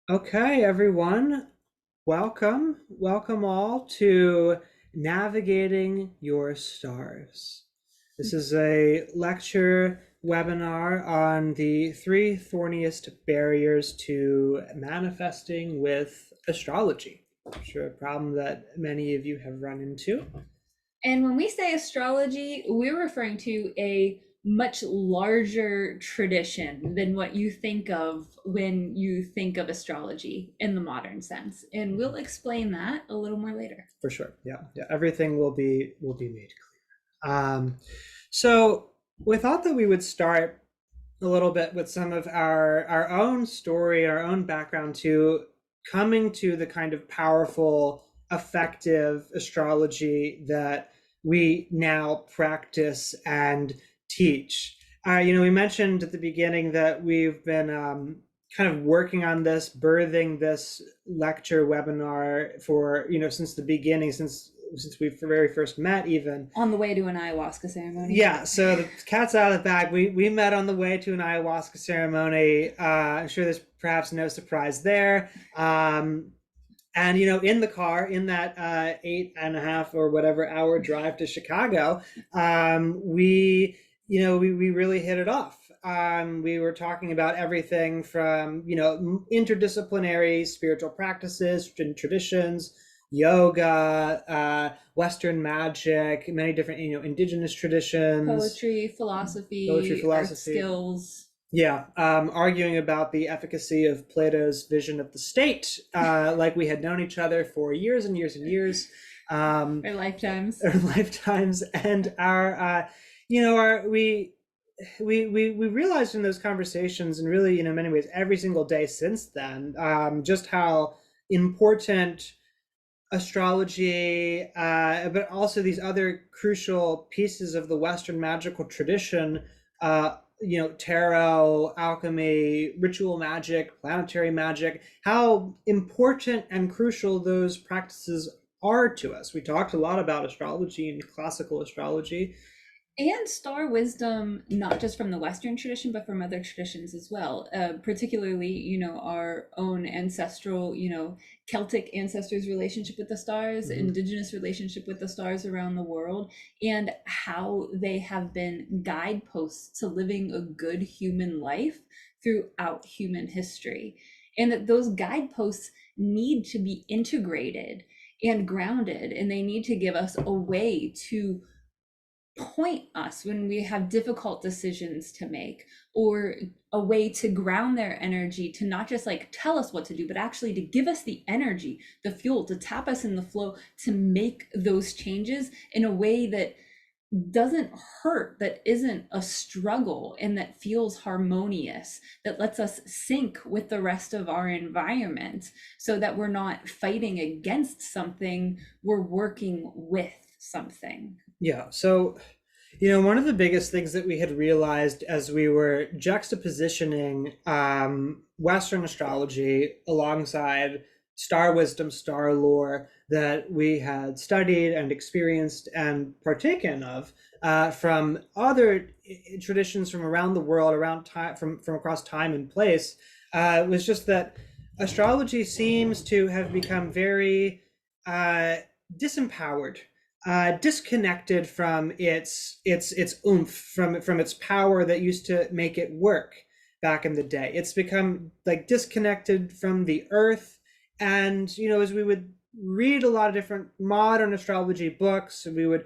Okay, everyone, welcome all to Navigating Your Stars. This is a lecture webinar on the three thorniest barriers to manifesting with astrology. I'm sure a problem that many of you have run into. And when we say astrology, we're referring to a much larger tradition than what you think of when you think of astrology in the modern sense. And we'll explain that a little more later. For sure. Yeah. Everything will be made clear. So we thought that we would start a little bit with some of our own story, our own background to coming to the kind of powerful, effective astrology that we now practice and teach. We mentioned at the beginning that we've been kind of working on this, birthing this lecture webinar for, since the beginning, since we very first met even. On the way to an ayahuasca ceremony. Yeah, so the cat's out of the bag. We met on the way to an ayahuasca ceremony. I'm sure there's perhaps no surprise there. And in the car, in that 8.5 or whatever hour drive to Chicago, we really hit it off. We were talking about everything from interdisciplinary spiritual practices and traditions, yoga, Western magic, many different indigenous traditions, Poetry, philosophy, art skills. Yeah, arguing about the efficacy of Plato's vision of the state, like we had known each other for years and years and years, Our lifetimes. our lifetimes, and we realized in those conversations, and really, in many ways, every single day since then, just how important astrology, but also these other crucial pieces of the Western magical tradition, tarot, alchemy, ritual magic, planetary magic, how important and crucial those practices are to us. We talked a lot about astrology and classical astrology. And star wisdom, not just from the Western tradition, but from other traditions as well. Particularly, our own ancestral, Celtic ancestors' relationship with the stars, indigenous relationship with the stars around the world, and how they have been guideposts to living a good human life throughout human history. And that those guideposts need to be integrated and grounded, and they need to give us a way to point us when we have difficult decisions to make, or a way to ground their energy, to not just like tell us what to do, but actually to give us the energy, the fuel, to tap us in the flow, to make those changes in a way that doesn't hurt, that isn't a struggle, and that feels harmonious, that lets us sync with the rest of our environment, so that we're not fighting against something, we're working with something. Yeah. So, one of the biggest things that we had realized as we were juxtapositioning Western astrology alongside star wisdom, star lore that we had studied and experienced and partaken of from other traditions from around the world, around time, from across time and place, was just that astrology seems to have become very disempowered, disconnected from its oomph, from its power that used to make it work back in the day. It's become like disconnected from the earth. And as we would read a lot of different modern astrology books, we would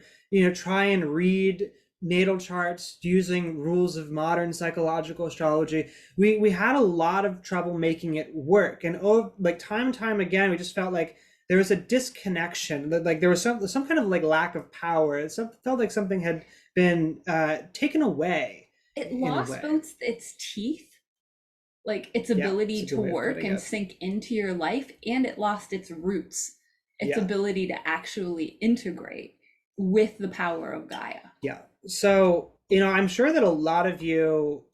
try and read natal charts using rules of modern psychological astrology, we had a lot of trouble making it work. And like time and time again, we just felt like there was a disconnection, that like there was some kind of like lack of power. It felt like something had been taken away. It lost both its teeth, like its ability to work and sink into your life, and it lost its roots, its ability to actually integrate with the power of Gaia. Yeah. So, I'm sure that a lot of you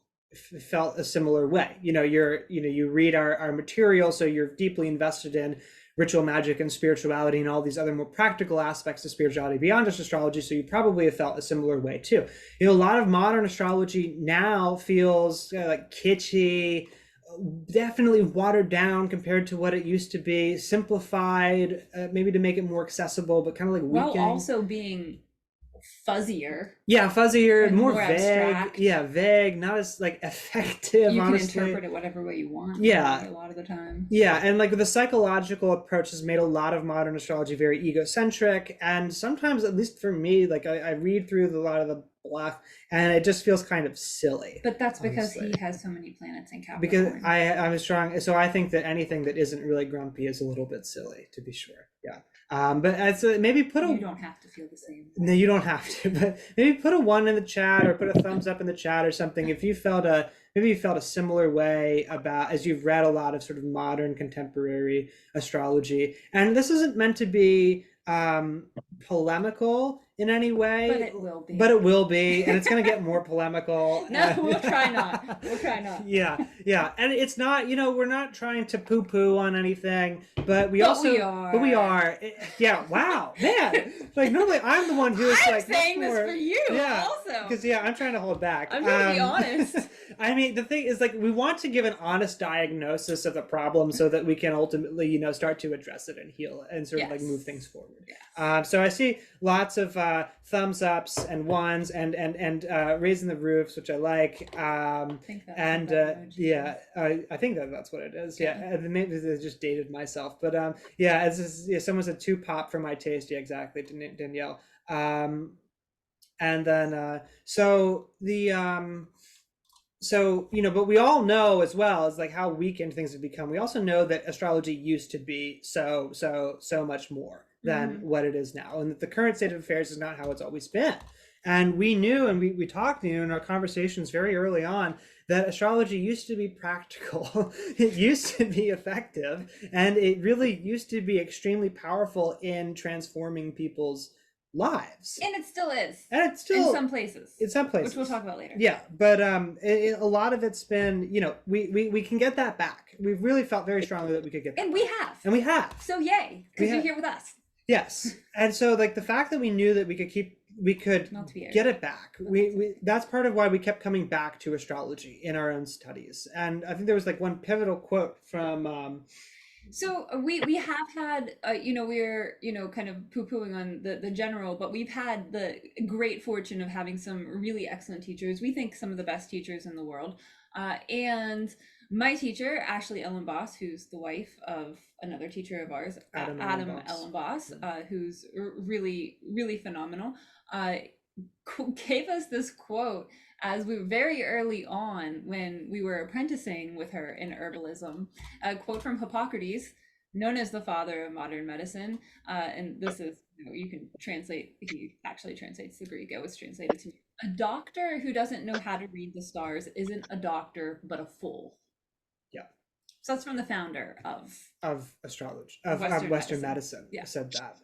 felt a similar way. You read our material, so you're deeply invested in ritual magic and spirituality and all these other more practical aspects of spirituality beyond just astrology. So you probably have felt a similar way too. A lot of modern astrology now feels like kitschy, definitely watered down compared to what it used to be, simplified, maybe to make it more accessible, but kind of like While weakening. also being fuzzier Yeah, fuzzier, and more more vague. abstract. Yeah, vague, not as like effective, You can honestly. interpret it whatever way you want, Yeah, really, a lot of the time. yeah, and like the psychological approach has made a lot of modern astrology very egocentric, and sometimes, at least for me, like I read through a lot of the bluff, and it just feels kind of silly, But that's because honestly. he has so many planets in Because Capricorn. I'm a strong, so I think that anything that isn't really grumpy is a little bit silly, to be sure. Yeah. But as maybe put You a don't have to feel the same no, way. you don't have to, but maybe put a one in the chat or put a thumbs up in the chat or something if you felt a maybe you felt a similar way about as you've read a lot of sort of modern contemporary astrology. And this isn't meant to be polemical in any But way, it will but be. it will be, and it's going to get more polemical. No, we'll try not. We'll try not. Yeah, yeah, and it's not, we're not trying to poo-poo on anything, but we But we also, but we are. are. Yeah, wow, man. Like normally I'm the one who is I'm like much saying this more, for you yeah, also. because yeah, I'm trying to hold back. I'm trying to be honest. I mean, the thing is, like, we want to give an honest diagnosis of the problem so that we can ultimately, start to address it and heal it and sort of like move Yes. things forward. Yes. So I see lots of thumbs ups and ones and raising the roofs, which I like. I think that's And what that emoji yeah, is. I think that's what it is. Okay. Yeah, maybe I just dated myself, but yeah, yeah, someone said two pop for my taste. Yeah, exactly, Danielle. And then but we all know as well as like how weakened things have become. We also know that astrology used to be so much more than what it is now, and that the current state of affairs is not how it's always been. And we knew, and we talked in our conversations very early on, that astrology used to be practical. It used to be effective, and it really used to be extremely powerful in transforming people's lives. And it still is. And it's still in some places. In some places, which we'll talk about later. Yeah, but a lot of it's been, we can get that back. We've really felt very strongly that we could get that And back. we have. And we have. So yay, because you're here with us. Yes. And so like the fact that we knew that we could get it back. We that's part of why we kept coming back to astrology in our own studies. And I think there was like one pivotal quote from so we have had we're kind of poo-pooing on the general, but we've had the great fortune of having some really excellent teachers. We think some of the best teachers in the world. And my teacher, Ashley Ellen Boss, who's the wife of another teacher of ours, Adam Ellen Boss, who's really, really phenomenal, gave us this quote as we were very early on when we were apprenticing with her in herbalism, a quote from Hippocrates, known as the father of modern medicine. And this is, you can translate, he actually translates the Greek, it was translated to me. A doctor who doesn't know how to read the stars isn't a doctor, but a fool. Yeah. So that's from the founder of astrology, of Western medicine. Yeah. Said that.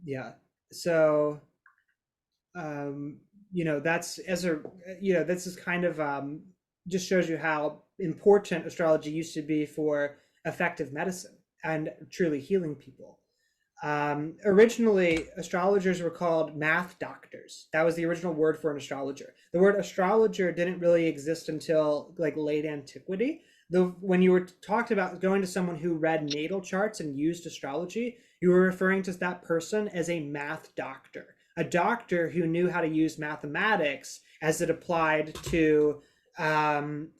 Yeah. So that's this is kind of just shows you how important astrology used to be for effective medicine and truly healing people. Originally, astrologers were called math doctors. That was the original word for an astrologer. The word astrologer didn't really exist until like late antiquity. When you were talked about going to someone who read natal charts and used astrology, you were referring to that person as a math doctor, a doctor who knew how to use mathematics as it applied to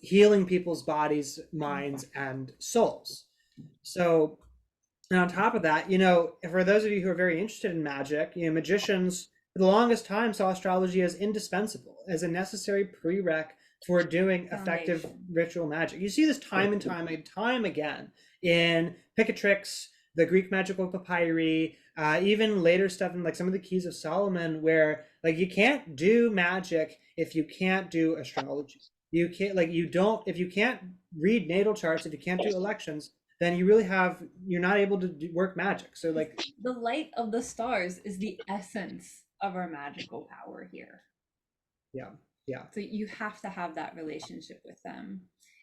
healing people's bodies, minds, and souls. So, and on top of that, for those of you who are very interested in magic, magicians for the longest time saw astrology as indispensable, as a necessary prereq for doing effective ritual magic. You see this time and time again in Picatrix, the Greek magical papyri, even later stuff in like some of the Keys of Solomon, where like you can't do magic if you can't do astrology. You can't if you can't read natal charts, if you can't do elections, then you're not able to work magic. So like the light of the stars is the essence of our magical power here. Yeah. Yeah. So you have to have that relationship with them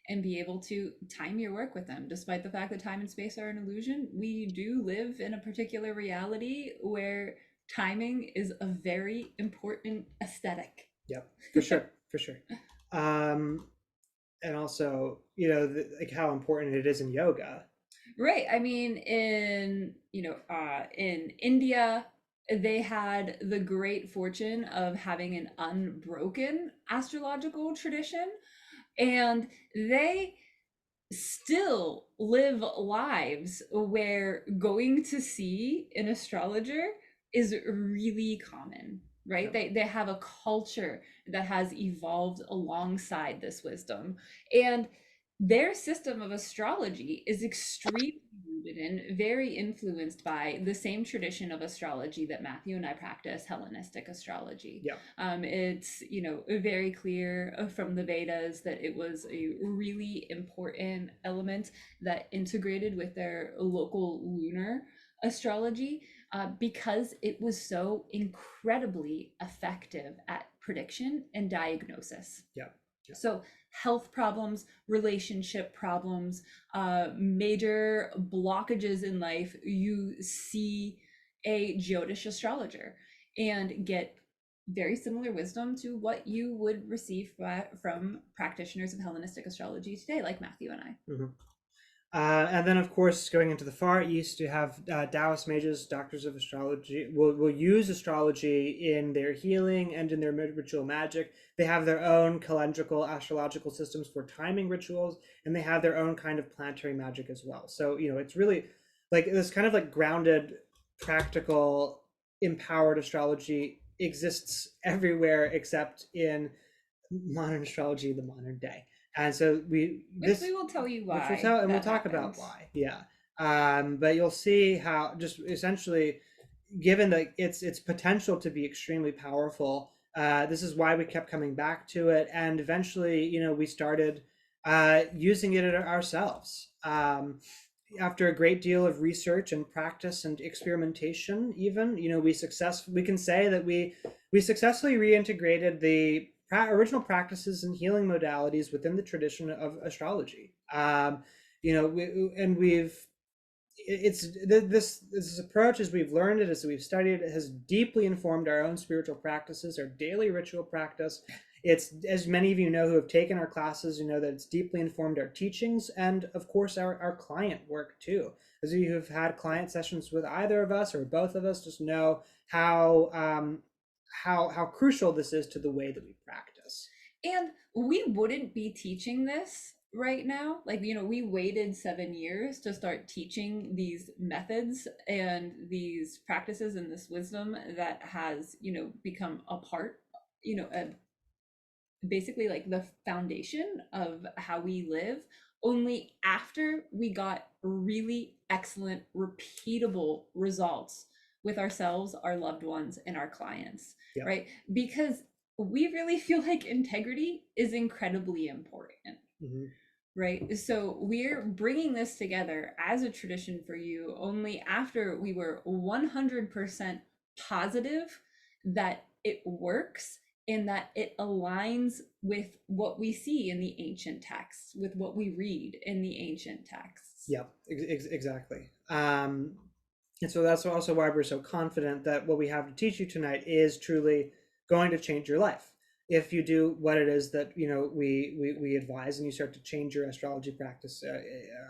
and be able to time your work with them. Despite the fact that time and space are an illusion, we do live in a particular reality where timing is a very important aesthetic. Yep, for sure, for sure. and also, like how important it is in yoga. Right. I mean, in India, they had the great fortune of having an unbroken astrological tradition, and they still live lives where going to see an astrologer is really common, right? Yep. They have a culture that has evolved alongside this wisdom, and their system of astrology is extremely rooted in, very influenced by the same tradition of astrology that Matthew and I practice, Hellenistic astrology. Yep. It's, very clear from the Vedas that it was a really important element that integrated with their local lunar astrology, because it was so incredibly effective at prediction and diagnosis. Yep. Yep. So health problems, relationship problems, major blockages in life, you see a Jyotish astrologer and get very similar wisdom to what you would receive from practitioners of Hellenistic astrology today, like Matthew and I. Mhm. And then, of course, going into the Far East, you have Taoist mages, doctors of astrology, will use astrology in their healing and in their ritual magic. They have their own calendrical astrological systems for timing rituals, and they have their own kind of planetary magic as well. So, it's really like this kind of like grounded, practical, empowered astrology exists everywhere except in modern astrology, the modern day. And so Which we will tell you which we'll why tell, and we'll that talk happened. about why. Yeah. But you'll see how, just essentially, given that its potential to be extremely powerful, this is why we kept coming back to it, and eventually, we started using it ourselves. After a great deal of research and practice and experimentation, even, we can say that we successfully reintegrated the original practices and healing modalities within the tradition of astrology. And it's this approach, as we've learned it, as we've studied it, has deeply informed our own spiritual practices, our daily ritual practice. It's, as many of you know who have taken our classes, that it's deeply informed our teachings, and of course our client work too. As you have had client sessions with either of us or both of us, just know how crucial this is to the way that we practice. And we wouldn't be teaching this right now. Like, we waited 7 years to start teaching these methods and these practices and this wisdom that has, become a part, basically like the foundation of how we live, only after we got really excellent, repeatable results with ourselves, our loved ones, and our clients, Yep. right? Because we really feel like integrity is incredibly important. Mm-hmm. Right. So we're bringing this together as a tradition for you only after we were 100% positive that it works and that it aligns with what we see in the ancient texts, with what we read in the ancient texts. Yep, exactly. And so that's also why we're so confident that what we have to teach you tonight is truly going to change your life. If you do what it is that we advise, and you start to change your astrology practice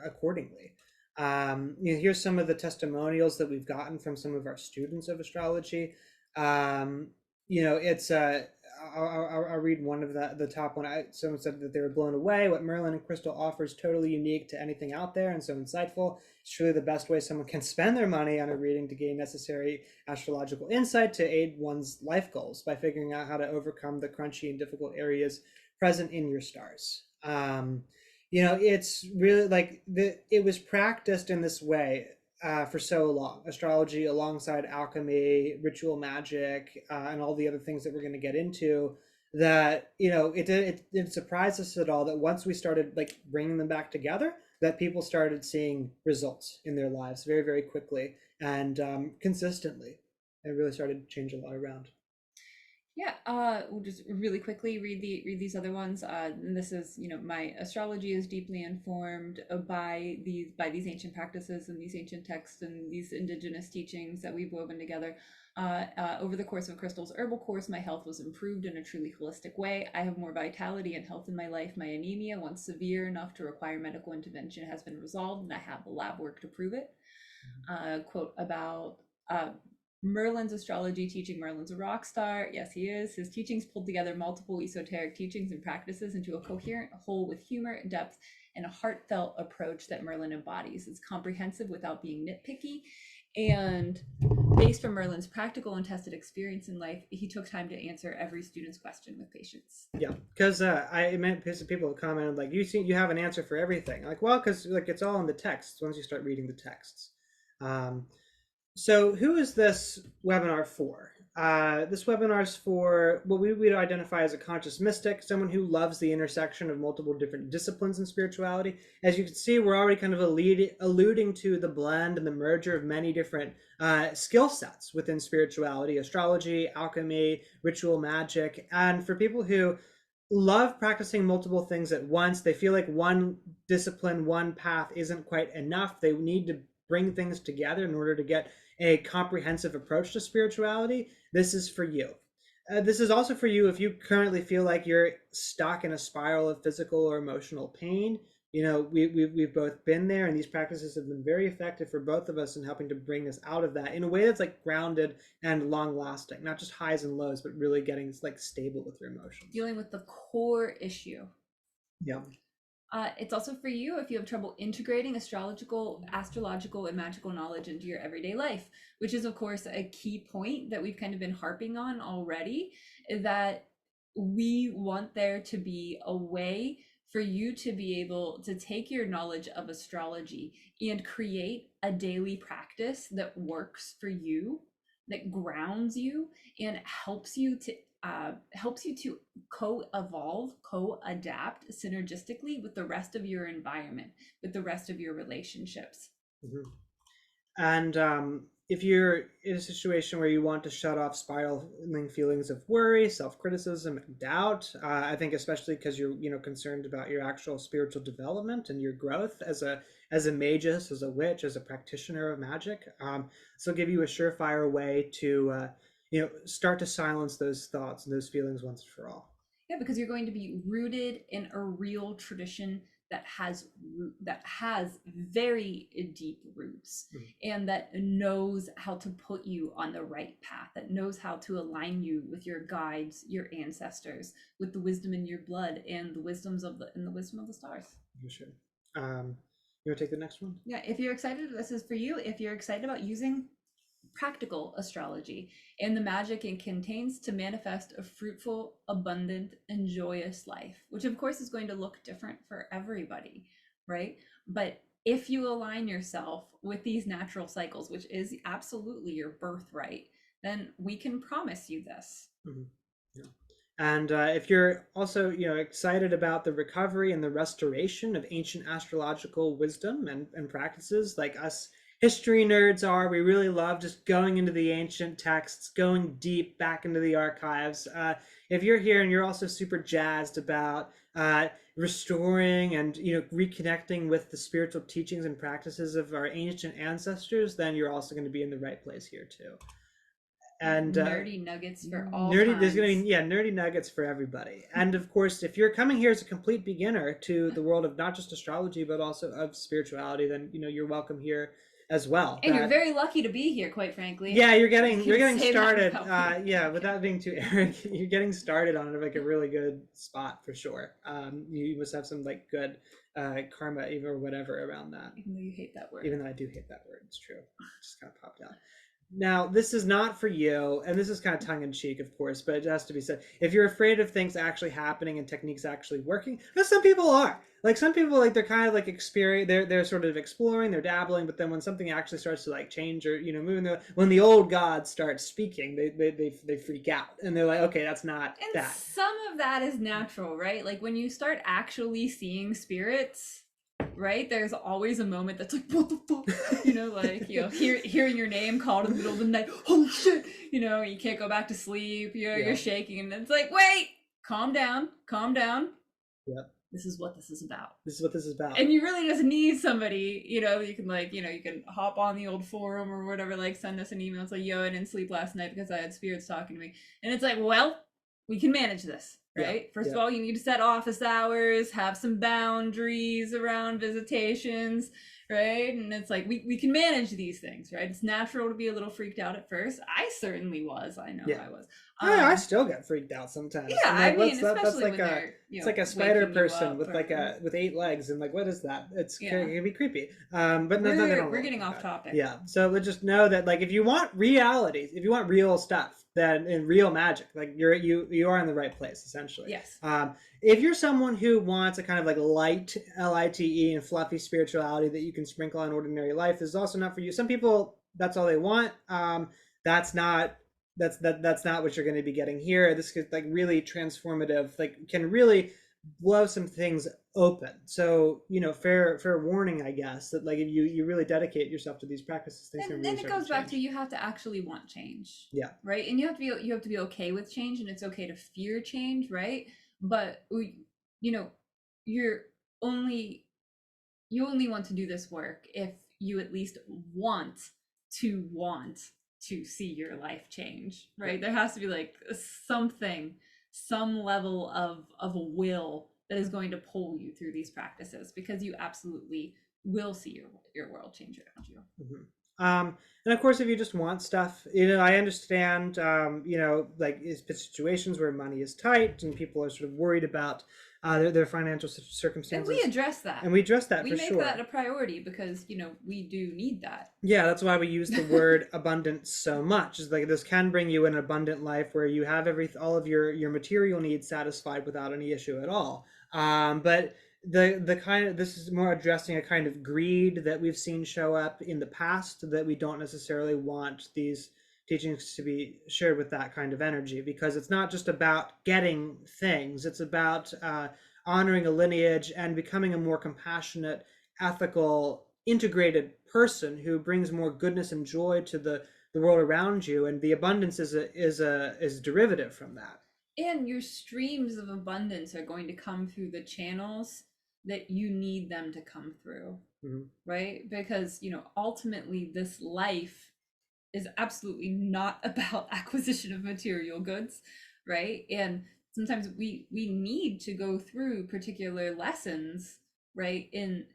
accordingly. Here's some of the testimonials that we've gotten from some of our students of astrology. It's I'll read one of the top one. Someone said that they were blown away. What Merlin and Crystal offers totally unique to anything out there and so insightful. It's truly the best way someone can spend their money on a reading to gain necessary astrological insight to aid one's life goals by figuring out how to overcome the crunchy and difficult areas present in your stars. It's really like it was practiced in this way for so long. Astrology alongside alchemy, ritual magic, and all the other things that we're going to get into. That it didn't surprise us at all that once we started like bringing them back together, that people started seeing results in their lives very, very quickly and consistently. It really started to change a lot around. Yeah, we'll just really quickly read these other ones. And this is, my astrology is deeply informed by these ancient practices and these ancient texts and these indigenous teachings that we've woven together. Over the course of Crystal's herbal course, my health was improved in a truly holistic way. I have more vitality and health in my life. My anemia, once severe enough to require medical intervention, has been resolved, and I have the lab work to prove it. Quote about Merlin's astrology teaching. Merlin's a rock star. Yes, he is. His teachings pulled together multiple esoteric teachings and practices into a coherent whole with humor, depth, and a heartfelt approach that Merlin embodies. It's comprehensive without being nitpicky. And based from Merlin's practical and tested experience in life, he took time to answer every student's question with patience. Yeah, because I meant people commented like, you have an answer for everything. Like, well, because like it's all in the texts once you start reading the texts. Um, So who is this webinar for? This webinar is for what we would identify as a conscious mystic, someone who loves the intersection of multiple different disciplines in spirituality. As you can see, we're already kind of alluding to the blend and the merger of many different skill sets within spirituality: astrology, alchemy, ritual magic. And for people who love practicing multiple things at once, they feel like one discipline, one path isn't quite enough. They need to bring things together in order to get a comprehensive approach to spirituality. This is for you. This is also for you if you currently feel like you're stuck in a spiral of physical or emotional pain. We've both been there, and these practices have been very effective for both of us in helping to bring us out of that in a way that's like grounded and long lasting, not just highs and lows, but really getting like stable with your emotions. Dealing with the core issue. Yeah. It's also for you if you have trouble integrating astrological, and magical knowledge into your everyday life, which is, of course, a key point that we've kind of been harping on already, that we want there to be a way for you to be able to take your knowledge of astrology and create a daily practice that works for you, that grounds you, and helps you to co-evolve, co-adapt synergistically with the rest of your environment, with the rest of your relationships. Mm-hmm. And if you're in a situation where you want to shut off spiraling feelings of worry, self-criticism, and doubt, I think especially because you're concerned about your actual spiritual development and your growth as a magus, as a witch, as a practitioner of magic, this will give you a surefire way to start to silence those thoughts and those feelings once and for all. Yeah, because you're going to be rooted in a real tradition that has very deep roots, and that knows how to put you on the right path, that knows how to align you with your guides, your ancestors, with the wisdom in your blood and the wisdom of the stars. You should. You want to take the next one? Yeah, if you're excited, this is for you. If you're excited about using practical astrology and the magic it contains to manifest a fruitful, abundant, and joyous life, which of course is going to look different for everybody, right? But if you align yourself with these natural cycles, which is absolutely your birthright, then we can promise you this. Mm-hmm. Yeah. And if you're also, excited about the recovery and the restoration of ancient astrological wisdom and practices, like us history nerds are, we really love just going into the ancient texts, going deep back into the archives. If you're here and you're also super jazzed about restoring and reconnecting with the spiritual teachings and practices of our ancient ancestors, then you're also going to be in the right place here too. And nerdy nuggets for all there's gonna be nerdy nuggets for everybody. And of course, if you're coming here as a complete beginner to the world of not just astrology but also of spirituality, then you're welcome here as well. And you're very lucky to be here, quite frankly. Yeah, you're getting started. Without being too arrogant, you're getting started on like a really good spot for sure. You must have some like good karma or whatever around that. Even though you hate that word. Even though I do hate that word, it's true. It just kind of popped out. Now, this is not for you, and this is kind of tongue-in-cheek, of course, but it has to be said. If you're afraid of things actually happening and techniques actually working, because some people are. Like, some people, like, they're kind of, like, they're sort of exploring, they're dabbling, but then when something actually starts to, like, change or, when the old gods start speaking, they freak out. And they're like, okay, that's not and that. Some of that is natural, right? Like, when you start actually seeing spirits, right? There's always a moment that's like, what the fuck? Like, hearing your name called in the middle of the night, holy shit, you can't go back to sleep, you're Yeah. shaking, and it's like, wait, calm down, calm down. Yeah. This is what this is about. This is what this is about. And you really just need somebody, you can you can hop on the old forum or whatever, like send us an email. It's like, yo, I didn't sleep last night because I had spirits talking to me. And it's like, well, we can manage this, right? Yeah. First Yeah. of all, you need to set office hours, have some boundaries around visitations, right? And it's like, we can manage these things, right? It's natural to be a little freaked out at first. I certainly was. I know Yeah. I was. I still get freaked out sometimes. Yeah, I'm like, I mean, what's that? That's especially like when a they're, it's like a spider waking you person up with like or- with 8 legs, and like, what is that? It Yeah. can be creepy. But no, they We're, don't we're look getting like off that. topic. Yeah. So let's just know that, like, if you want realities, if you want real stuff, then in real magic, like you are in the right place, essentially. Yes. If you're someone who wants a kind of like light, lite, and fluffy spirituality that you can sprinkle on ordinary life, this is also not for you. Some people, that's all they want. That's not that's not what you're going to be getting here. This is like really transformative, like can really blow some things open. So fair warning, I guess, that like if you really dedicate yourself to these practices, things can And really then it start goes back to, you have to actually want change. Yeah. Right. And you have to be okay with change, and it's okay to fear change, right? But you're only you only want to do this work if you at least want to see your life change, right? There has to be like something, some level of a will that is going to pull you through these practices, because you absolutely will see your world change around you. And of course, if you just want stuff, I understand, like situations where money is tight and people are sort of worried about their financial And circumstances. we address that. And we address that we for make sure. that a priority, because we do need that. Yeah, that's why we use the word abundance so much. Is like this can bring you an abundant life where you have all of your material needs satisfied without any issue at all. But the kind of this is more addressing a kind of greed that we've seen show up in the past, that we don't necessarily want these teachings to be shared with that kind of energy, because it's not just about getting things. It's about honoring a lineage and becoming a more compassionate, ethical, integrated person who brings more goodness and joy to the world around you, and the abundance is derivative from that. And your streams of abundance are going to come through the channels that you need them to come through. Mm-hmm. Right? Because ultimately this life is absolutely not about acquisition of material goods, right? And sometimes we need to go through particular lessons, right, in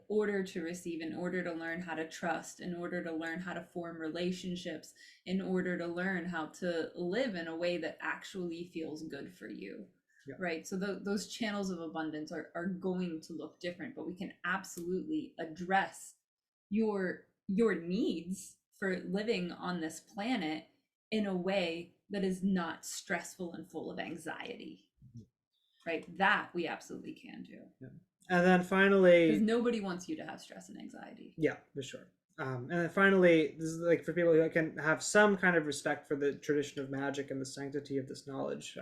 order to receive, in order to learn how to trust, in order to learn how to form relationships, in order to learn how to live in a way that actually feels good for you. Yeah. Right. So those channels of abundance are going to look different, but we can absolutely address your needs for living on this planet in a way that is not stressful and full of anxiety. Right? That we absolutely can do. Yeah. And then finally, because nobody wants you to have stress and anxiety. Yeah, for sure. And then finally, this is like for people who can have some kind of respect for the tradition of magic and the sanctity of this knowledge.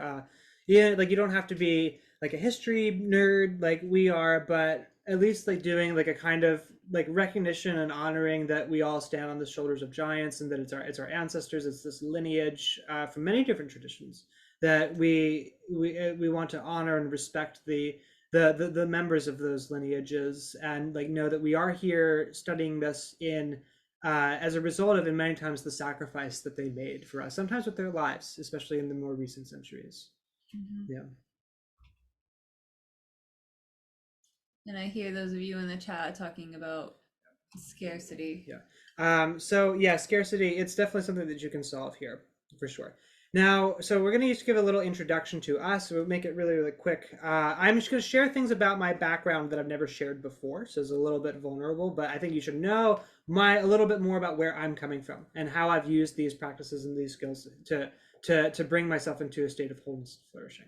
Like you don't have to be like a history nerd like we are, but at least like doing like a kind of like recognition and honoring that we all stand on the shoulders of giants, and that it's our ancestors, it's this lineage from many different traditions that we want to honor and respect the members of those lineages, and like know that we are here studying this in as a result of, in many times, the sacrifice that they made for us, sometimes with their lives, especially in the more recent centuries. Mm-hmm. Yeah. And I hear those of you in the chat talking about scarcity. Yeah. So yeah, scarcity, it's definitely something that you can solve here for sure. Now, so we're going to just give a little introduction to us. So we'll make it really, really quick. I'm just going to share things about my background that I've never shared before. So it's a little bit vulnerable, but I think you should know a little bit more about where I'm coming from and how I've used these practices and these skills to bring myself into a state of wholeness and flourishing.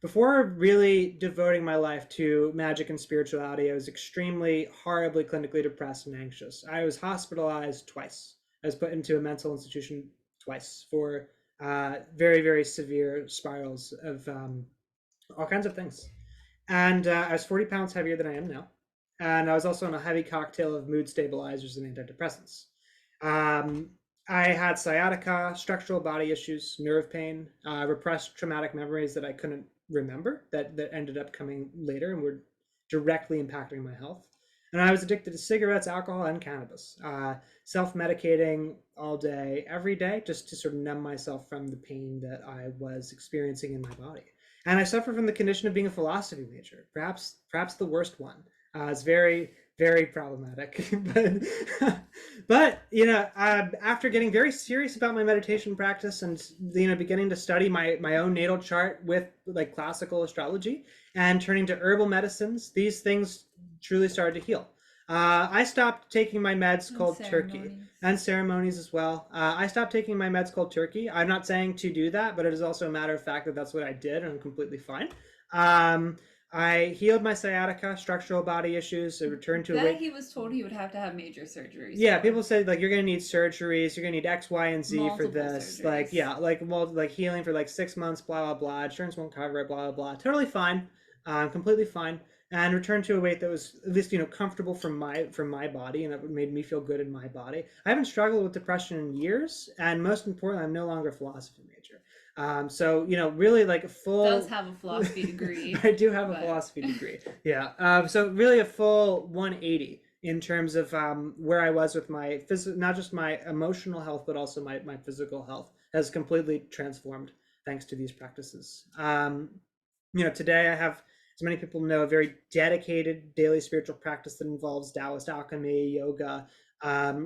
Before really devoting my life to magic and spirituality, I was extremely, horribly clinically depressed and anxious. I was hospitalized twice. I was put into a mental institution twice for very, very severe spirals of all kinds of things. And I was 40 pounds heavier than I am now. and I was also on a heavy cocktail of mood stabilizers and antidepressants. Um, I had sciatica, structural body issues, nerve pain, repressed traumatic memories that I couldn't remember that ended up coming later and were directly impacting my health. And I was addicted to cigarettes, alcohol, and cannabis, self-medicating all day, every day, just to sort of numb myself from the pain that I was experiencing in my body. And I suffer from the condition of being a philosophy major, perhaps the worst one. It's very problematic, but after getting very serious about my meditation practice and beginning to study my own natal chart with like classical astrology and turning to herbal medicines, these things truly started to heal. I stopped taking my meds And cold turkey ceremonies. and ceremonies as well. I stopped taking my meds cold turkey. I'm not saying to do that, but it is also a matter of fact that that's what I did, and I'm completely fine. Um, I healed my sciatica, structural body issues. I returned to That awake. he was told he would have to have major surgeries Yeah, for. people say like you're gonna need surgeries, you're gonna need X, Y, and Z for Multiple this. Like, surgeries. yeah, like healing for like 6 months, blah blah blah. Insurance won't cover it, blah blah blah. Totally fine, completely fine. And returned to a weight that was at least comfortable for my body, and it made me feel good in my body. I haven't struggled with depression in years, and most importantly, I'm no longer a philosophy major. So really like a Does full. have a philosophy degree, I do have a but philosophy degree. Yeah. So really a full 180 in terms of where I was with my physical, not just my emotional health, but also my physical health has completely transformed thanks to these practices. Today I have, as many people know, a very dedicated daily spiritual practice that involves Taoist alchemy, yoga,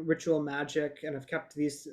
ritual magic, and I've kept these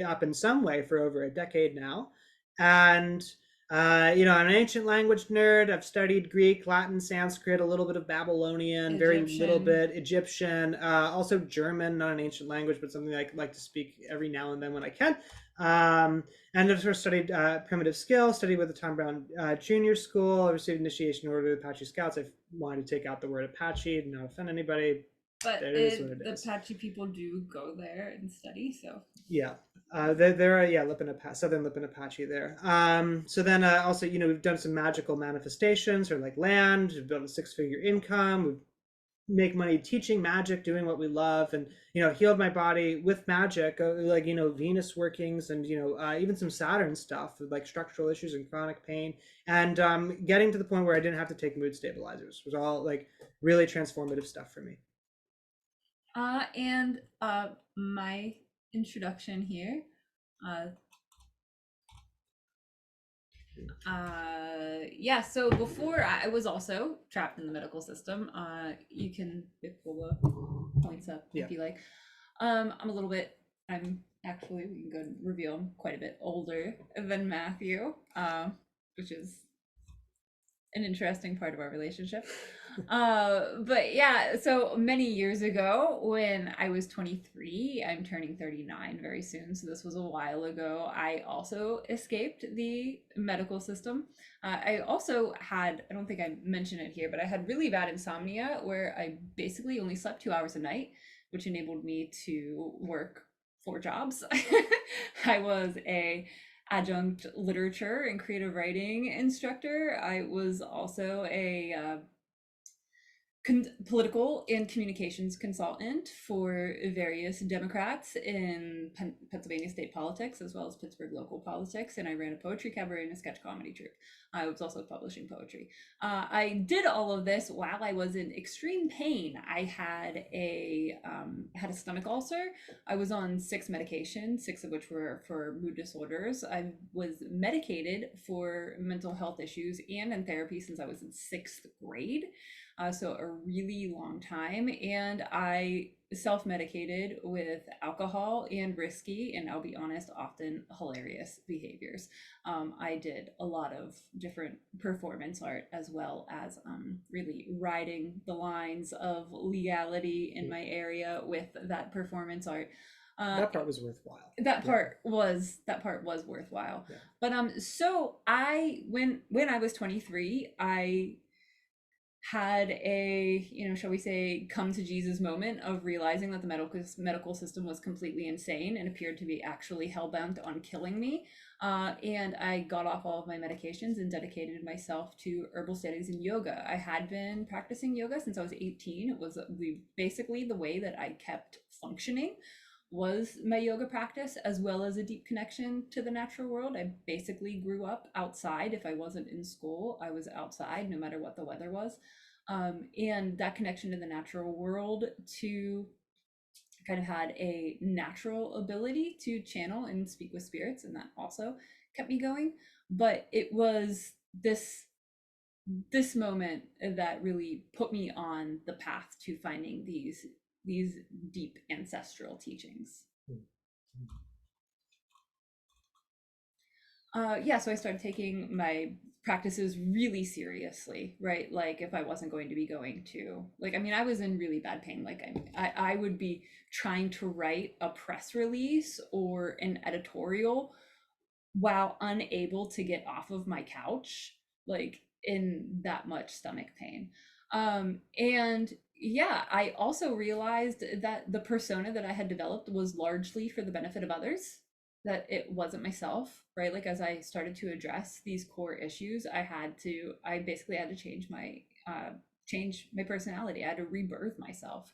up in some way for over a decade now. And I'm an ancient language nerd. I've studied Greek, Latin, Sanskrit, a little bit of Babylonian, very little Egyptian. bit Egyptian, also German, not an ancient language, but something I like to speak every now and then when I can. And I've sort of studied primitive skill, studied with the Tom Brown Junior School. I received initiation order to the Apache Scouts. I wanted to take out the word Apache and not offend anybody. But It is what it the is. Apache people do go there and study, so. Yeah. They're yeah, Southern Lipin Apache there. So then also we've done some magical manifestations or like land. We've built a 6-figure income. We make money teaching magic, doing what we love, and healed my body with magic, like Venus workings and even some Saturn stuff like structural issues and chronic pain, and getting to the point where I didn't have to take mood stabilizers. It was all like really transformative stuff for me. And my introduction here. Uh, yeah, so before I was also trapped in the medical system. You can pull the points up Yeah. if you like. I'm actually, we can go and reveal I'm quite a bit older than Matthew, which is an interesting part of our relationship. But yeah, so many years ago when I was 23, I'm turning 39 very soon, so this was a while ago. I also escaped the medical system. I also had, I don't think I mentioned it here, but I had really bad insomnia where I basically only slept 2 hours a night, which enabled me to work 4 jobs. I was a adjunct literature and creative writing instructor. I was also a political and communications consultant for various Democrats in Pennsylvania state politics, as well as Pittsburgh local politics. And I ran a poetry cabaret and a sketch comedy troupe. I was also publishing poetry. I did all of this while I was in extreme pain. I had a stomach ulcer. I was on 6 medications, 6 of which were for mood disorders. I was medicated for mental health issues and in therapy since I was in 6th grade. So a really long time. And I self-medicated with alcohol and risky, and I'll be honest, often hilarious behaviors. I did a lot of different performance art as well as really riding the lines of legality in my area with that performance art. That part was worthwhile. That part was worthwhile. Yeah. But so I when I was 23, I had a, shall we say, come to Jesus moment of realizing that the medical system was completely insane and appeared to be actually hell-bent on killing me. And I got off all of my medications and dedicated myself to herbal studies and yoga. I had been practicing yoga since I was 18. It was basically the way that I kept functioning was my yoga practice, as well as a deep connection to the natural world. I basically grew up outside. If I wasn't in school, I was outside no matter what the weather was. And that connection to the natural world to kind of had a natural ability to channel and speak with spirits, and that also kept me going. But it was this moment that really put me on the path to finding these deep ancestral teachings. Yeah, so I started taking my practices really seriously, right? Like if I wasn't going to be going to, like, I mean, I was in really bad pain. Like I would be trying to write a press release or an editorial while unable to get off of my couch, like in that much stomach pain. And yeah, I also realized that the persona that I had developed was largely for the benefit of others, that it wasn't myself, right? Like as I started to address these core issues, I basically had to change my personality. I had to rebirth myself,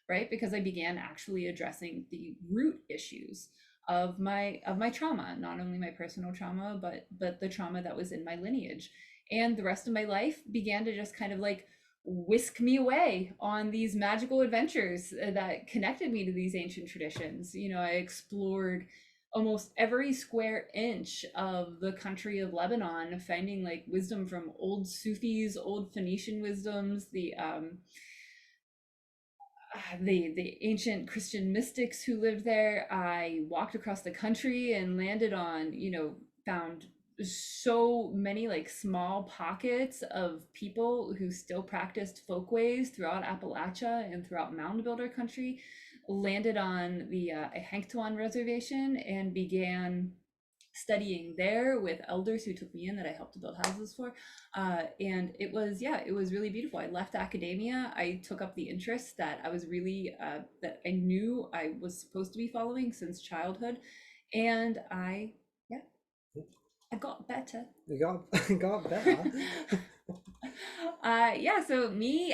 right? Because I began actually addressing the root issues of my trauma, not only my personal trauma, but the trauma that was in my lineage. And the rest of my life began to just kind of like whisk me away on these magical adventures that connected me to these ancient traditions. I explored almost every square inch of the country of Lebanon, finding like wisdom from old Sufis, old Phoenician wisdoms, the ancient Christian mystics who lived there. I walked across the country and landed on, found so many like small pockets of people who still practiced folkways throughout Appalachia and throughout Mound Builder country. Landed on the Hanktawan reservation and began studying there with elders who took me in that I helped to build houses for. And it was really beautiful. I left academia. I took up the interests that I was really, that I knew I was supposed to be following since childhood. And I got better. You got better. Yeah, so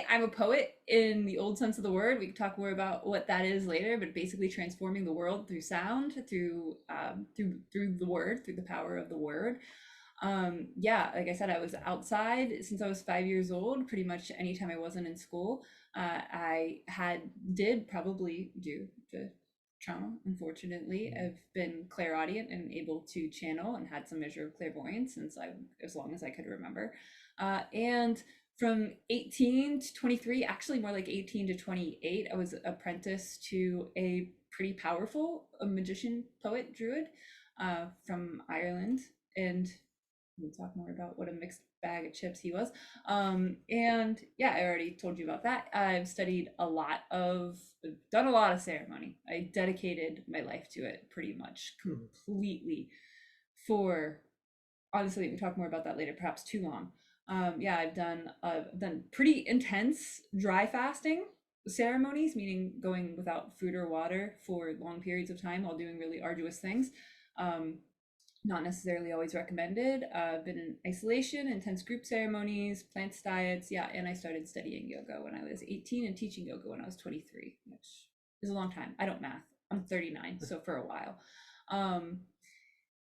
I'm a poet in the old sense of the word. We can talk more about what that is later, but basically transforming the world through sound, through the word, through the power of the word. Yeah, like I said, I was outside since I was 5 years old. Pretty much anytime I wasn't in school, did probably due to trauma, unfortunately. I've been clairaudient and able to channel and had some measure of clairvoyance as long as I could remember. And from 18 to 23, actually more like 18 to 28, I was apprenticed to a pretty powerful magician, poet, druid from Ireland. And we'll talk more about what a mixed bag of chips he was. And yeah, I already told you about that. I've done a lot of ceremony. I dedicated my life to it pretty much completely for, honestly, we can talk more about that later, perhaps too long. Yeah, I've done pretty intense dry fasting ceremonies, meaning going without food or water for long periods of time while doing really arduous things. Not necessarily always recommended. Been in isolation, intense group ceremonies, plants diets, yeah, and I started studying yoga when I was 18 and teaching yoga when I was 23, which is a long time. I don't math. I'm 39, so for a while.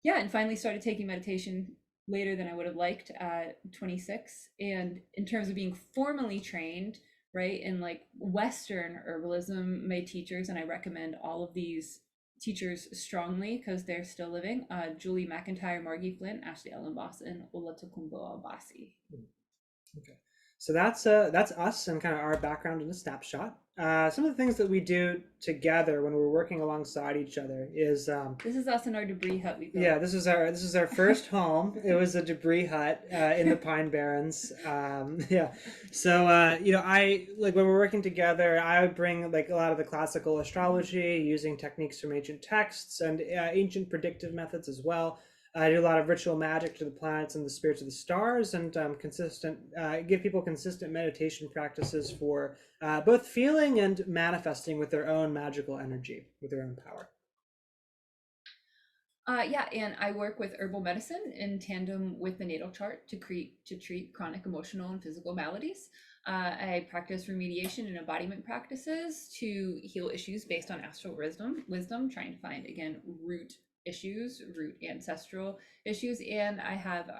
Yeah, and finally started taking meditation later than I would have liked at 26. And in terms of being formally trained, right, in like Western herbalism, my teachers, and I recommend all of these teachers strongly because they're still living, Julie McIntyre, Margie Flint, Ashley Ellenboss, and Olatokunbo Abasi. Okay. So that's us and kind of our background in a snapshot. Some of the things that we do together when we're working alongside each other is this is us in our debris hut we built. Yeah, this is our first home. It was a debris hut in the Pine Barrens. Yeah, so I like when we're working together, I would bring like a lot of the classical astrology using techniques from ancient texts and ancient predictive methods as well. I do a lot of ritual magic to the planets and the spirits of the stars, and give people consistent meditation practices for both feeling and manifesting with their own magical energy, with their own power. Yeah, and I work with herbal medicine in tandem with the natal chart to treat chronic emotional and physical maladies. I practice remediation and embodiment practices to heal issues based on astral wisdom, trying to find again root issues, root ancestral issues, and I have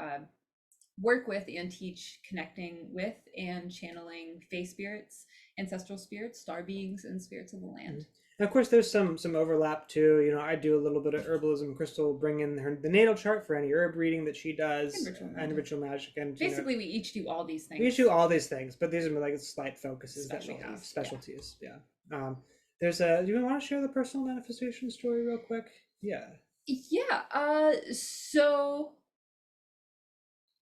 work with and teach connecting with and channeling fae spirits, ancestral spirits, star beings, and spirits of the land. And of course, there's some overlap too. You know, I do a little bit of herbalism. Crystal will bring in the natal chart for any herb reading that she does, and ritual magic. And basically, we each do all these things. We each do all these things, but these are like slight focuses that we have, specialties. Yeah. There's a. Do you want to share the personal manifestation story real quick? Yeah. Yeah. So.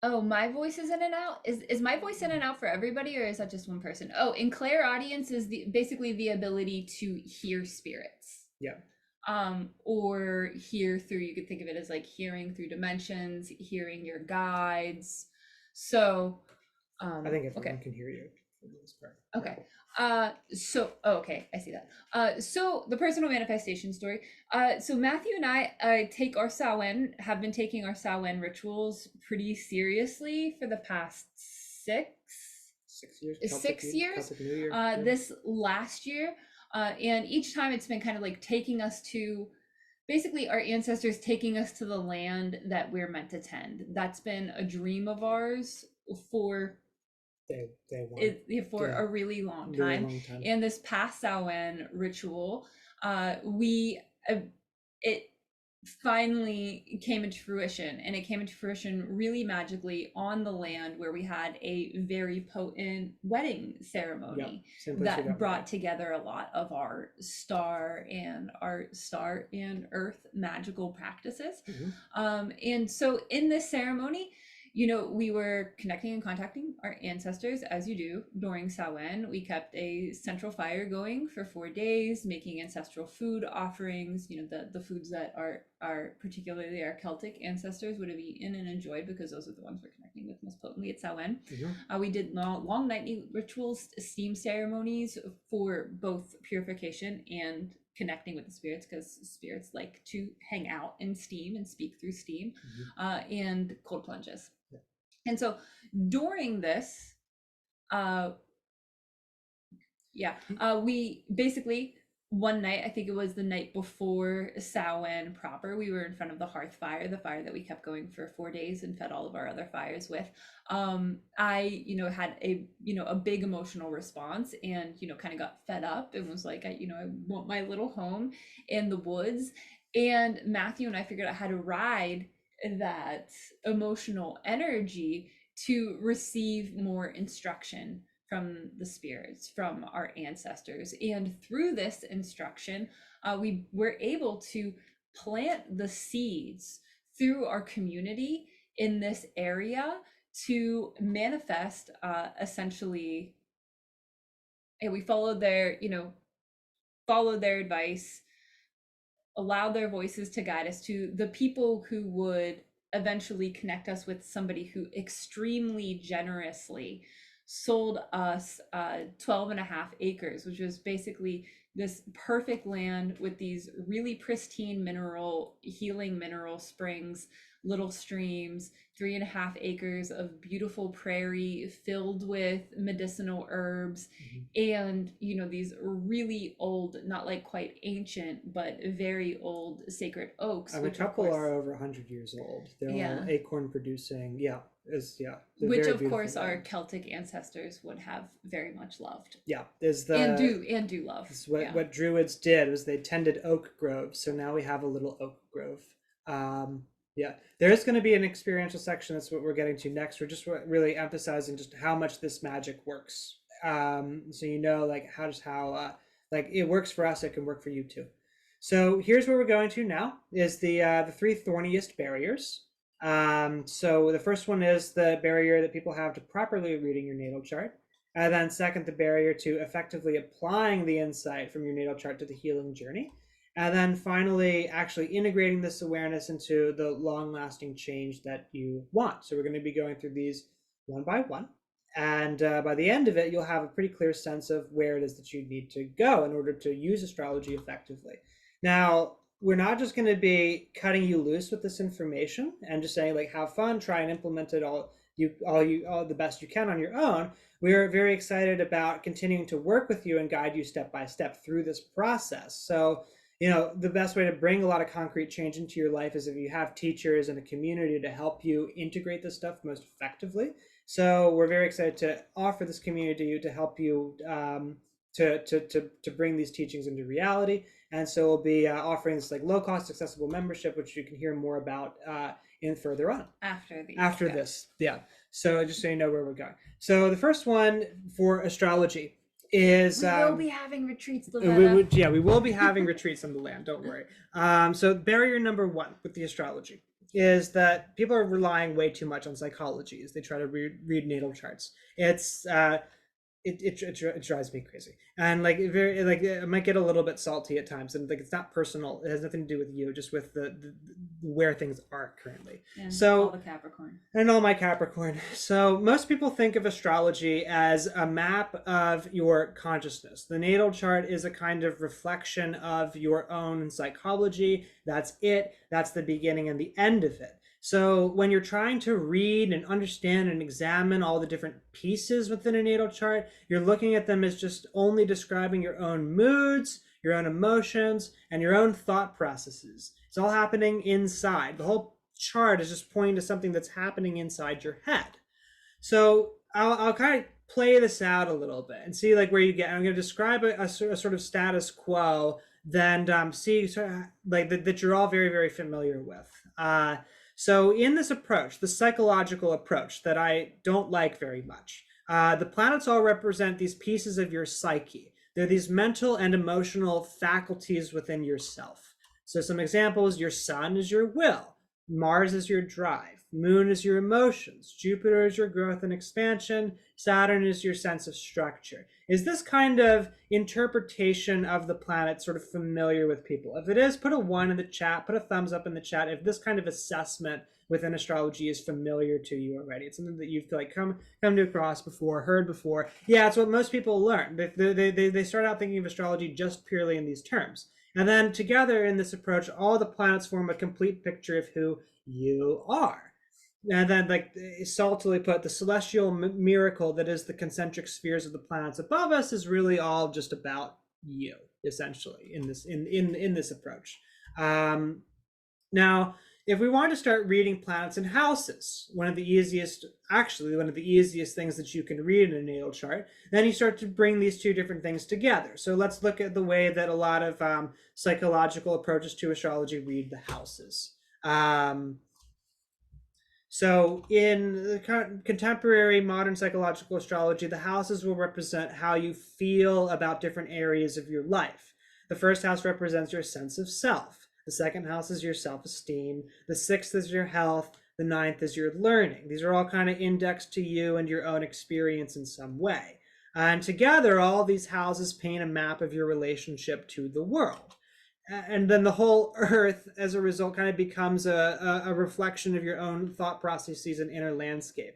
Oh, my voice is in and out. Is my voice in and out for everybody, or is that just one person? Oh, in clairaudience is basically the ability to hear spirits. Yeah. Or hear through. You could think of it as like hearing through dimensions, hearing your guides. So, I think everyone can hear you for the most part. Okay. Okay, I see that. So the personal manifestation story. So Matthew and I take our Samhain, have been taking our Samhain rituals pretty seriously for the past 6 years. 6 years. This last year, and each time it's been kind of like taking us to, basically our ancestors taking us to the land that we're meant to tend. That's been a dream of ours for a really long time. And this past Samhain ritual, it finally came into fruition, and it came into fruition really magically on the land where we had a very potent wedding ceremony that brought together a lot of our star and earth magical practices. And so in this ceremony, you know, we were connecting and contacting our ancestors, as you do during Samhain. We kept a central fire going for 4 days, making ancestral food offerings, you know, the foods that our particularly our Celtic ancestors would have eaten and enjoyed, because those are the ones we're connecting with most potently at Samhain. We did long nightly rituals, steam ceremonies for both purification and connecting with the spirits, because spirits like to hang out in steam and speak through steam, and cold plunges. And so during this, we basically, one night, I think it was the night before Samhain proper, we were in front of the hearth fire, the fire that we kept going for 4 days and fed all of our other fires with. I, you know, had a big emotional response, and, you know, kind of got fed up and was like, I want my little home in the woods. And Matthew and I figured out how to ride that emotional energy to receive more instruction from the spirits, from our ancestors. And through this instruction, we were able to plant the seeds through our community in this area to manifest essentially. And we followed their advice, allowed their voices to guide us to the people who would eventually connect us with somebody who extremely generously sold us 12.5 acres, which was basically this perfect land with these really pristine healing mineral springs, little streams, 3.5 acres of beautiful prairie filled with medicinal herbs, and, you know, these really old, not like quite ancient, but very old sacred oaks. A couple are over 100 years old. They're all acorn producing. Which of course our Celtic ancestors would have very much loved. And do love. What druids did was they tended oak groves. So now we have a little oak grove. There is going to be an experiential section. That's what we're getting to next. We're just really emphasizing just how much this magic works. So you know, like how it works for us, it can work for you too. So here's where we're going to now is the 3 thorniest barriers. So the first one is the barrier that people have to properly reading your natal chart. And then second, the barrier to effectively applying the insight from your natal chart to the healing journey. And then finally, actually integrating this awareness into the long lasting change that you want. So we're going to be going through these one by one. And by the end of it, you'll have a pretty clear sense of where it is that you need to go in order to use astrology effectively. Now, we're not just going to be cutting you loose with this information and just saying like have fun, try and implement it all the best you can on your own. We're very excited about continuing to work with you and guide you step by step through this process. So, the best way to bring a lot of concrete change into your life is if you have teachers and a community to help you integrate this stuff most effectively. So we're very excited to offer this community to help you to bring these teachings into reality. And so we'll be offering this like low cost accessible membership, which you can hear more about in further on after this. Yeah. So just so you know where we're going. So the first one for astrology is we will be having retreats. We will be having retreats on the land. Don't worry. So barrier number one with the astrology is that people are relying way too much on psychology as they try to read natal charts. It drives me crazy, and like very like it might get a little bit salty at times, and like it's not personal. It has nothing to do with you, just with the where things are currently. And so all the Capricorn and all my Capricorn. So most people think of astrology as a map of your consciousness. The natal chart is a kind of reflection of your own psychology. That's it. That's the beginning and the end of it. So when you're trying to read and understand and examine all the different pieces within a natal chart, you're looking at them as just only describing your own moods, your own emotions, and your own thought processes. It's all happening inside. The whole chart is just pointing to something that's happening inside your head. So I'll kind of play this out a little bit and see like where you get. I'm going to describe a sort of status quo, then see sort of like that you're all very, very familiar with. So in this approach, the psychological approach that I don't like very much, the planets all represent these pieces of your psyche. They're these mental and emotional faculties within yourself. So some examples: your sun is your will, Mars is your drive, Moon is your emotions, Jupiter is your growth and expansion, Saturn is your sense of structure. Is this kind of interpretation of the planet sort of familiar with people? If it is, put a 1 in the chat, put a thumbs up in the chat if this kind of assessment within astrology is familiar to you already. It's something that you've like come to across before, heard before. Yeah, it's what most people learn. They start out thinking of astrology just purely in these terms. And then together in this approach, all the planets form a complete picture of who you are. And then, like saltily put, the celestial miracle that is the concentric spheres of the planets above us is really all just about you, essentially, in this approach. Now, if we want to start reading planets and houses, one of the easiest things that you can read in a natal chart, then you start to bring these two different things together. So let's look at the way that a lot of psychological approaches to astrology read the houses. So in the contemporary modern psychological astrology, the houses will represent how you feel about different areas of your life. The first house represents your sense of self. The second house is your self-esteem. The sixth is your health. The ninth is your learning. These are all kind of indexed to you and your own experience in some way. And together, all these houses paint a map of your relationship to the world. And then the whole earth, as a result, kind of becomes a reflection of your own thought processes and inner landscape.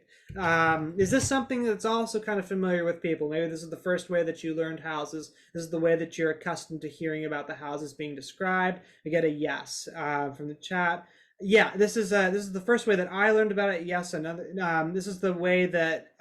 Is this something that's also kind of familiar with people? Maybe this is the first way that you learned houses. This is the way that you're accustomed to hearing about the houses being described. I get a yes from the chat. Yeah, this is the first way that I learned about it. Yes, this is the way that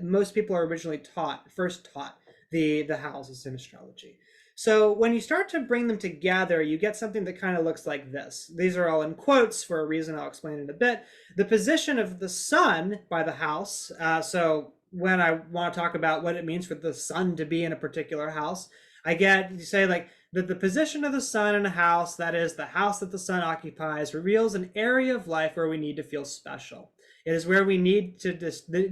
most people are originally first taught the houses in astrology. So when you start to bring them together, you get something that kind of looks like this. These are all in quotes for a reason I'll explain in a bit. The position of the sun by the house. So when I want to talk about what it means for the sun to be in a particular house, you say like that the position of the sun in a house, that is the house that the sun occupies, reveals an area of life where we need to feel special. It is where we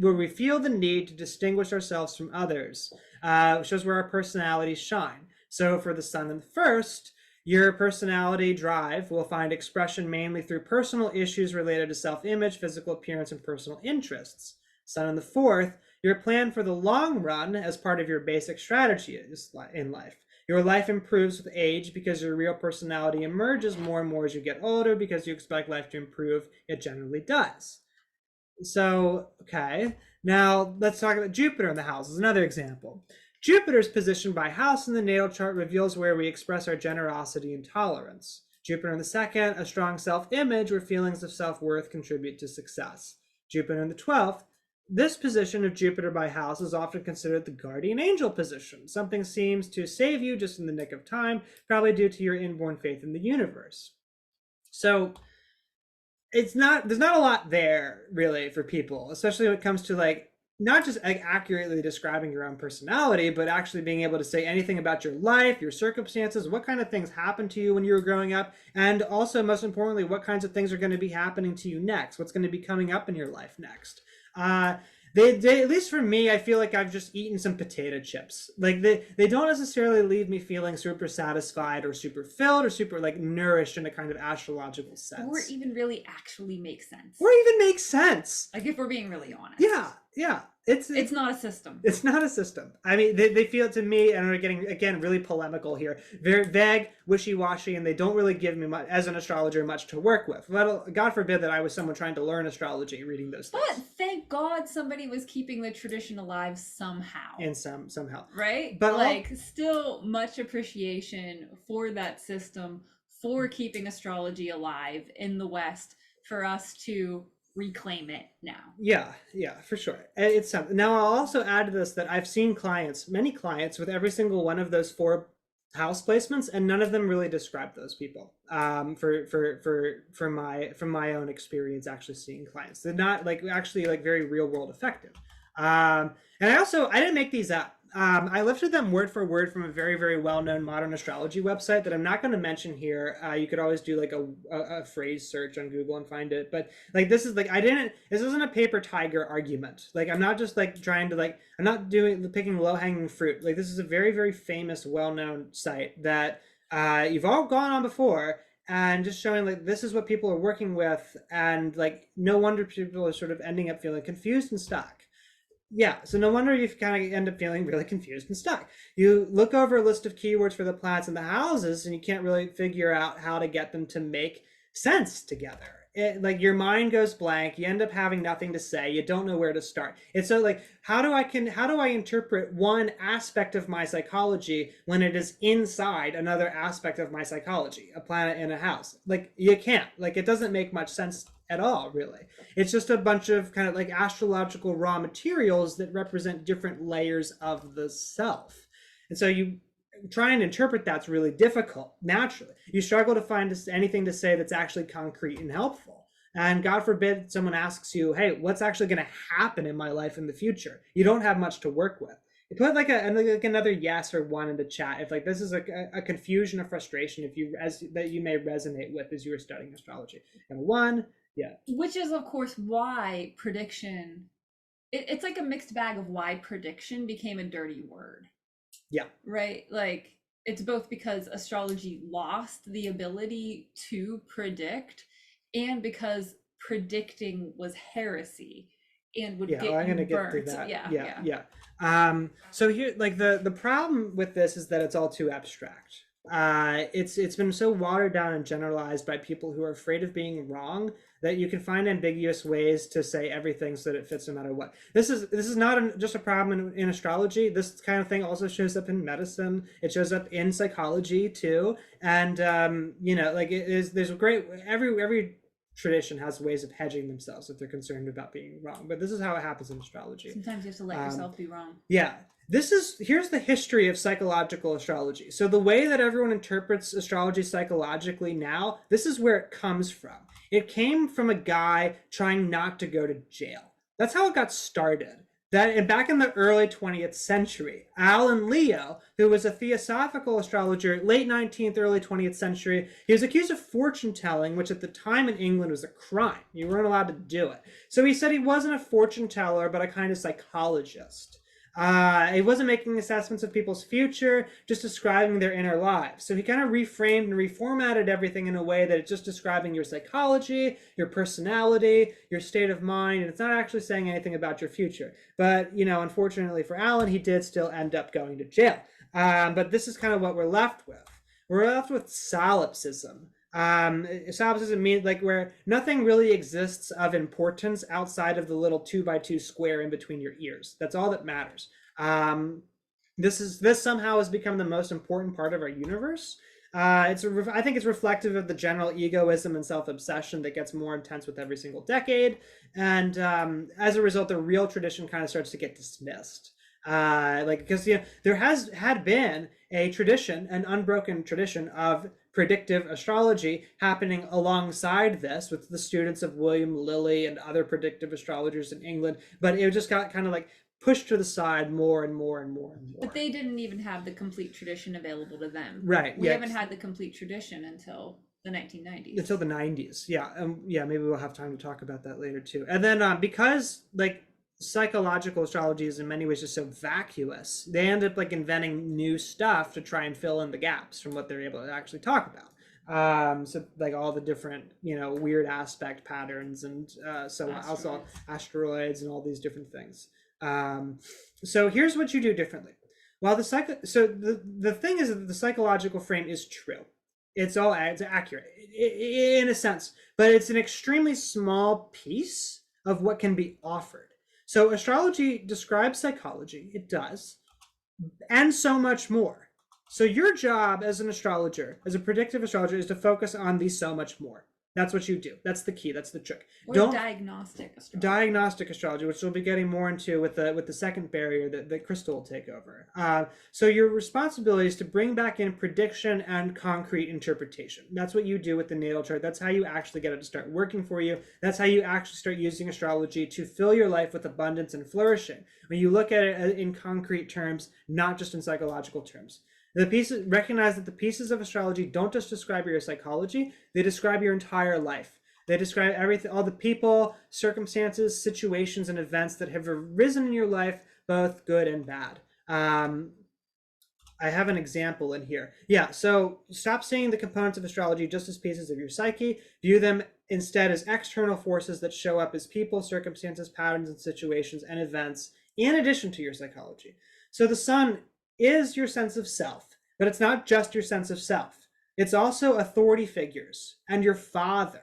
where we feel the need to distinguish ourselves from others. Shows where our personalities shine. So for the sun in the first, your personality drive will find expression mainly through personal issues related to self-image, physical appearance, and personal interests. Sun in the fourth, Your plan for the long run as part of your basic strategy in life. Your life improves with age because your real personality emerges more and more as you get older because you expect life to improve. It generally does. So, okay. Now, let's talk about Jupiter in the house as another example. Jupiter's position by house in the natal chart reveals where we express our generosity and tolerance. Jupiter in the second, a strong self-image where feelings of self-worth contribute to success. Jupiter in the 12th, this position of Jupiter by house is often considered the guardian angel position. Something seems to save you just in the nick of time, probably due to your inborn faith in the universe. So, there's not a lot there really for people, especially when it comes to like not just like accurately describing your own personality, but actually being able to say anything about your life, your circumstances, what kind of things happened to you when you were growing up, and also most importantly, what kinds of things are going to be happening to you next, what's going to be coming up in your life next. They at least for me, I feel like I've just eaten some potato chips. Like they don't necessarily leave me feeling super satisfied or super filled or super like nourished in a kind of astrological sense. Or even really actually make sense. Or even make sense. Like if we're being really honest. Yeah. It's not a system. It's not a system. I mean, they feel to me, and we're getting, again, really polemical here, very vague, wishy-washy, and they don't really give me, much, as an astrologer, much to work with. God forbid that I was someone trying to learn astrology, reading those things. But thank God somebody was keeping the tradition alive somehow. In somehow. Right? But like, still much appreciation for that system, for keeping astrology alive in the West, for us to reclaim it now. Yeah, for sure. It's something. Now I'll also add to this that I've seen many clients with every single one of those 4 house placements, and none of them really describe those people. From my own experience, actually seeing clients, they're not like actually like very real world effective. And I didn't make these up. I lifted them word for word from a very, very well-known modern astrology website that I'm not going to mention here. You could always do like a phrase search on Google and find it. But like, this is like, this isn't a paper tiger argument. Like, I'm not just like trying to like, I'm not picking low-hanging fruit. Like, this is a very, very famous, well-known site that you've all gone on before, and just showing like, this is what people are working with. And like, no wonder people are sort of ending up feeling confused and stuck. Yeah, so no wonder you kind of end up feeling really confused and stuck. You look over a list of keywords for the planets and the houses, and you can't really figure out how to get them to make sense together. Like your mind goes blank. You end up having nothing to say. You don't know where to start. It's so like, how do I interpret one aspect of my psychology when it is inside another aspect of my psychology, a planet in a house? Like you can't. Like it doesn't make much sense at all, really. It's just a bunch of kind of like astrological raw materials that represent different layers of the self. And so you try and interpret that's really difficult. Naturally, you struggle to find anything to say that's actually concrete and helpful. And God forbid someone asks you, hey, what's actually going to happen in my life in the future? You don't have much to work with. You put like another yes or one in the chat if like this is a confusion or frustration that you may resonate with as you were studying astrology. And 1, yeah. Which is of course why prediction, it's like a mixed bag of why prediction became a dirty word. Yeah. Right? Like it's both because astrology lost the ability to predict and because predicting was heresy and would get I'm gonna get through that. Yeah. So here, like the problem with this is that it's all too abstract. It's been so watered down and generalized by people who are afraid of being wrong that you can find ambiguous ways to say everything so that it fits no matter what. This is not just a problem in astrology. This kind of thing also shows up in medicine. It shows up in psychology too. And like there's a great every tradition has ways of hedging themselves if they're concerned about being wrong. But this is how it happens in astrology. Sometimes you have to let yourself be wrong. Yeah. Here's the history of psychological astrology. So the way that everyone interprets astrology psychologically now, this is where it comes from. It came from a guy trying not to go to jail. That's how it got started. Back in the early 20th century, Alan Leo, who was a theosophical astrologer, late 19th, early 20th century, he was accused of fortune telling, which at the time in England was a crime. You weren't allowed to do it. So he said he wasn't a fortune teller, but a kind of psychologist. He wasn't making assessments of people's future, just describing their inner lives. So he kind of reframed and reformatted everything in a way that it's just describing your psychology, your personality, your state of mind, and it's not actually saying anything about your future. But, you know, unfortunately for Alan, he did still end up going to jail. But this is kind of what we're left with. We're left with solipsism. Solipsism means like where nothing really exists of importance outside of the little 2x2 square in between your ears. That's all that matters. This somehow has become the most important part of our universe. I think it's reflective of the general egoism and self-obsession that gets more intense with every single decade, and as a result, the real tradition kind of starts to get dismissed. Because you know there had been a tradition, an unbroken tradition of predictive astrology happening alongside this with the students of William Lilly and other predictive astrologers in England, but it just got kind of like pushed to the side more and more and more and more. But they didn't even have the complete tradition available to them. Right. We haven't had the complete tradition until the 1990s. Until the 90s. Yeah. Yeah, maybe we'll have time to talk about that later too. And then because like psychological astrology is in many ways just so vacuous, they end up like inventing new stuff to try and fill in the gaps from what they're able to actually talk about. So like all the different, you know, weird aspect patterns and so also asteroids and all these different things. So here's what you do differently. While the thing is that the psychological frame is true. It's accurate in a sense, but it's an extremely small piece of what can be offered. So astrology describes psychology, it does, and so much more. So your job as an astrologer, as a predictive astrologer, is to focus on the so much more. That's what you do. That's the key. That's the trick. Or diagnostic astrology. Diagnostic astrology, which we'll be getting more into with the second barrier that Crystal will take over. So your responsibility is to bring back in prediction and concrete interpretation. That's what you do with the natal chart. That's how you actually get it to start working for you. That's how you actually start using astrology to fill your life with abundance and flourishing. When you look at it in concrete terms, not just in psychological terms. Recognize that the pieces of astrology don't just describe your psychology, they describe your entire life. They describe everything, all the people, circumstances, situations, and events that have arisen in your life, both good and bad. I have an example in here. Yeah, so stop seeing the components of astrology just as pieces of your psyche. View them instead as external forces that show up as people, circumstances, patterns, and situations and events in addition to your psychology. So the sun is your sense of self, but it's not just your sense of self. It's also authority figures and your father.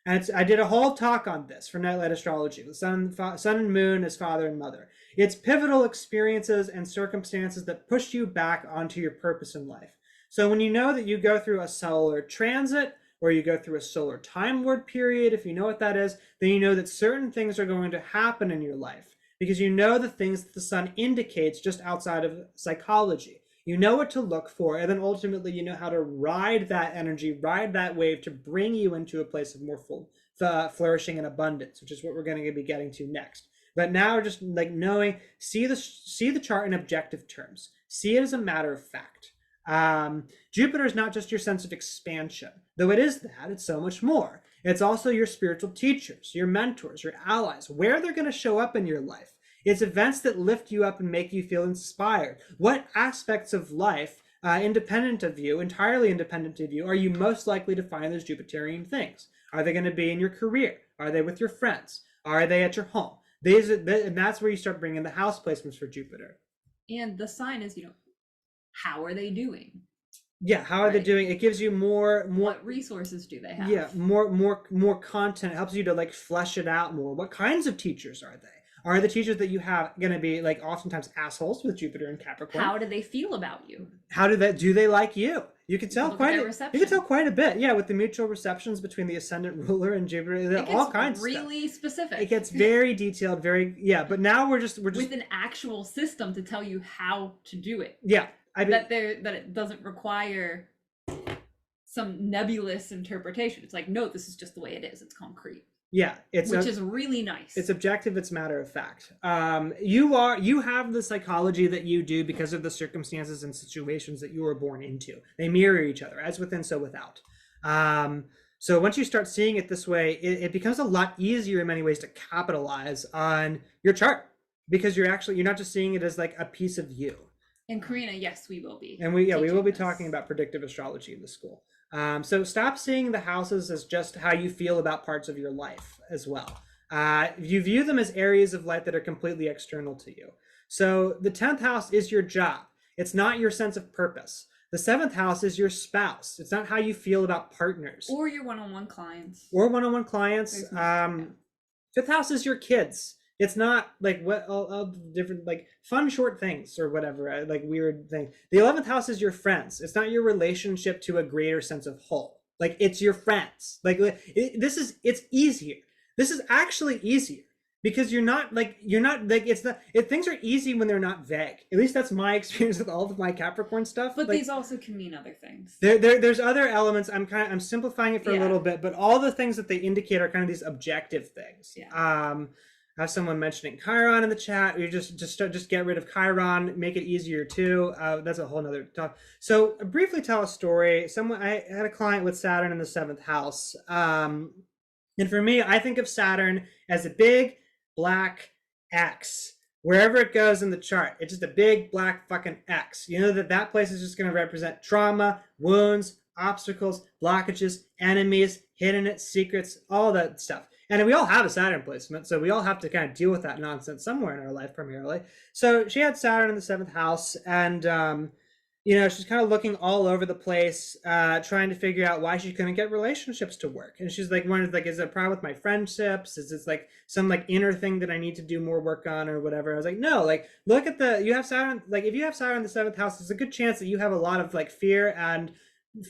And I did a whole talk on this for Nightlight Astrology, the sun and moon as father and mother. It's pivotal experiences and circumstances that push you back onto your purpose in life. So when you know that you go through a solar transit, or you go through a solar time lord period, if you know what that is, then you know that certain things are going to happen in your life, because you know the things that the sun indicates just outside of psychology. You know what to look for, and then ultimately you know how to ride that energy, ride that wave to bring you into a place of more flourishing and abundance, which is what we're going to be getting to next. But now just like knowing, see the chart in objective terms. See it as a matter of fact. Jupiter is not just your sense of expansion, though it is that, it's so much more. It's also your spiritual teachers, your mentors, your allies, where they're going to show up in your life. It's events that lift you up and make you feel inspired. What aspects of life, independent of you, entirely independent of you, are you most likely to find those Jupiterian things? Are they going to be in your career? Are they with your friends? Are they at your home? And that's where you start bringing the house placements for Jupiter. And the sign is, how are they doing? Yeah, how are they doing? It gives you more. What resources do they have? Yeah, more content. It helps you to like flesh it out more. What kinds of teachers are they? Are the teachers that you have going to be like oftentimes assholes with Jupiter and Capricorn? How do they feel about you? Do they like you? You can tell you can tell quite a bit. Yeah, with the mutual receptions between the ascendant ruler and Jupiter, all kinds of stuff. Really specific. It gets very detailed, but now we're just with an actual system to tell you how to do it. Yeah. That it doesn't require some nebulous interpretation. It's like, no, this is just the way it is. It's concrete. Yeah, which is really nice. It's objective. It's matter of fact. You have the psychology that you do because of the circumstances and situations that you were born into. They mirror each other, as within, so without. So once you start seeing it this way, it becomes a lot easier in many ways to capitalize on your chart. because you're not just seeing it as like a piece of you. And Karina, yes, we will be. And we will be this. talking about predictive astrology in the school. So stop seeing the houses as just how you feel about parts of your life as well. You view them as areas of life that are completely external to you. So the 10th house is your job. It's not your sense of purpose. The 7th house is your spouse. It's not how you feel about partners. Or your one-on-one clients. Or one-on-one clients. 5th house is your kids. It's not like what all different like fun short things or whatever, like weird thing. The 11th house is your friends. It's not your relationship to a greater sense of whole. Like it's your friends. Like it's easier. This is actually easier because you're not like things are easy when they're not vague. At least that's my experience with all of my Capricorn stuff. But like, these also can mean other things. There's other elements. I'm simplifying it for a little bit, but all the things that they indicate are kind of these objective things. Yeah. I have someone mentioning Chiron in the chat. You just get rid of Chiron, make it easier too. That's a whole nother talk. So briefly tell a story. I had a client with Saturn in the 7th house. And for me, I think of Saturn as a big black X. Wherever it goes in the chart, it's just a big black fucking X. You know that place is just going to represent trauma, wounds, obstacles, blockages, enemies, hidden secrets, all that stuff. And we all have a Saturn placement, so we all have to kind of deal with that nonsense somewhere in our life primarily. So she had Saturn in the 7th house, and she's kind of looking all over the place, trying to figure out why she couldn't get relationships to work. And she's like, wondering, like, is it a problem with my friendships? Is this like some like inner thing that I need to do more work on or whatever? I was like, no, like look at you have Saturn, like if you have Saturn in the 7th house, there's a good chance that you have a lot of like fear and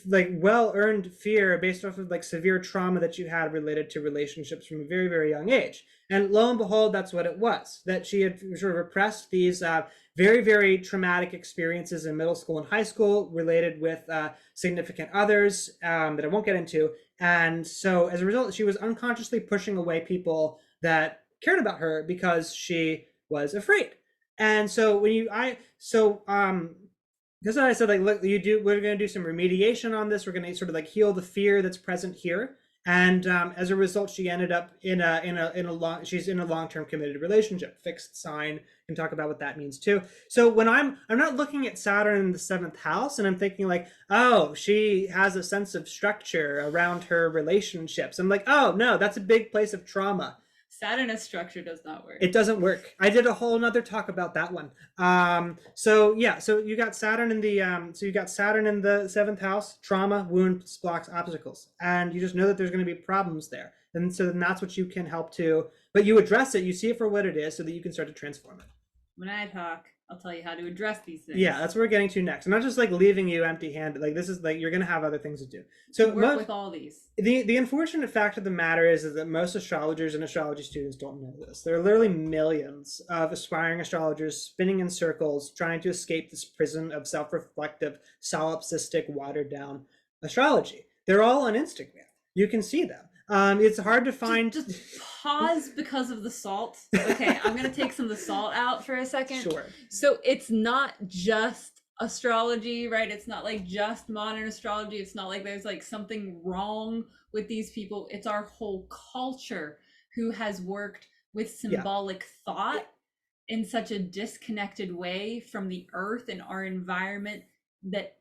like well-earned fear based off of like severe trauma that you had related to relationships from a very, very young age. And lo and behold, that's what it was, that she had sort of repressed these very, very traumatic experiences in middle school and high school related with significant others that I won't get into. And so as a result, she was unconsciously pushing away people that cared about her because she was afraid. And so that's why I said, like, look, we're going to do some remediation on this. We're going to sort of like heal the fear that's present here. And as a result, she ended up she's in a long-term committed relationship, fixed sign. Can talk about what that means too. So when I'm not looking at Saturn in the 7th house and I'm thinking like, oh, she has a sense of structure around her relationships. I'm like, oh no, that's a big place of trauma. Saturn as structure does not work. It doesn't work. I did a whole nother talk about that one. So you got Saturn in the 7th house, trauma, wounds, blocks, obstacles, and you just know that there's going to be problems there. And so then that's what you can help to, but you address it, you see it for what it is, so that you can start to transform it. When I talk, I'll tell you how to address these things. Yeah, that's what we're getting to next. I'm not just like leaving you empty-handed. Like this is like you're gonna have other things to do. So work with all these. The unfortunate fact of the matter is that most astrologers and astrology students don't know this. There are literally millions of aspiring astrologers spinning in circles trying to escape this prison of self-reflective, solipsistic, watered-down astrology. They're all on Instagram. You can see them. It's hard to find. Just pause because of the salt. Okay, I'm gonna take some of the salt out for a second. Sure. So it's not just astrology, right? It's not like just modern astrology. It's not like there's like something wrong with these people. It's our whole culture who has worked with symbolic thought in such a disconnected way from the earth and our environment that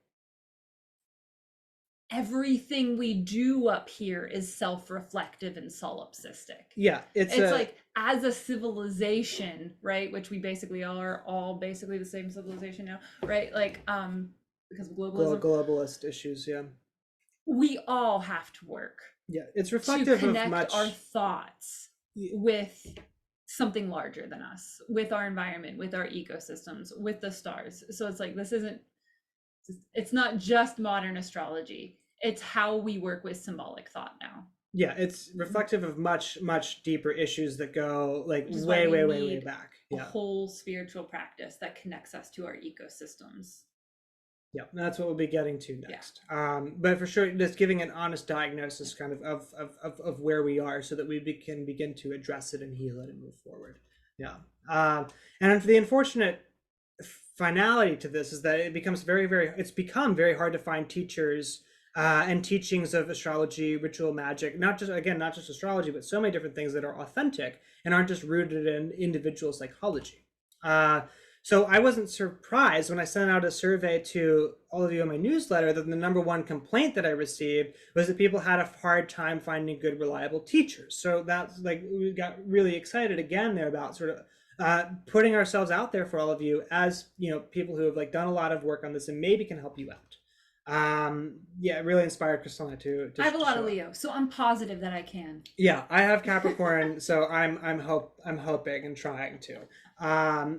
everything we do up here is self-reflective and solipsistic. Yeah, it's like as a civilization, right, which we basically are all basically the same civilization now, right? Like because of globalist issues, we all have to work. Yeah, it's reflective to connect of much our thoughts with something larger than us, with our environment, with our ecosystems, with the stars. So it's like it's not just modern astrology. It's how we work with symbolic thought now. Yeah, it's reflective of much, much deeper issues that go like way back. A whole spiritual practice that connects us to our ecosystems. Yeah, that's what we'll be getting to next. But for sure, just giving an honest diagnosis kind of where we are so that we can begin to address it and heal it and move forward. Yeah. And the unfortunate finality to this is that it becomes it's become very hard to find teachers and teachings of astrology, ritual magic, not just astrology, but so many different things that are authentic and aren't just rooted in individual psychology. So I wasn't surprised when I sent out a survey to all of you in my newsletter that the number one complaint that I received was that people had a hard time finding good, reliable teachers. So that's like, we got really excited again there about sort of putting ourselves out there for all of you as, people who have like done a lot of work on this and maybe can help you out. Yeah, it really inspired Christina to I have a lot of show up. Leo, so I'm positive that I can. Yeah, I have Capricorn, so I'm hoping and trying to.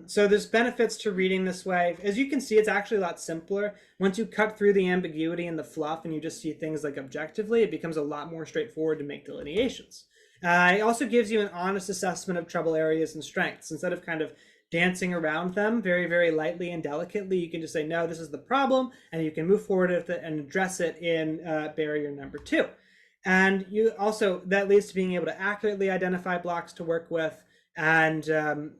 So there's benefits to reading this way. As you can see, it's actually a lot simpler. Once you cut through the ambiguity and the fluff and you just see things like objectively, it becomes a lot more straightforward to make delineations. It also gives you an honest assessment of trouble areas and strengths. Instead of kind of dancing around them very, very lightly and delicately, you can just say, no, this is the problem, and you can move forward with it and address it in barrier number 2. And you also, that leads to being able to accurately identify blocks to work with, and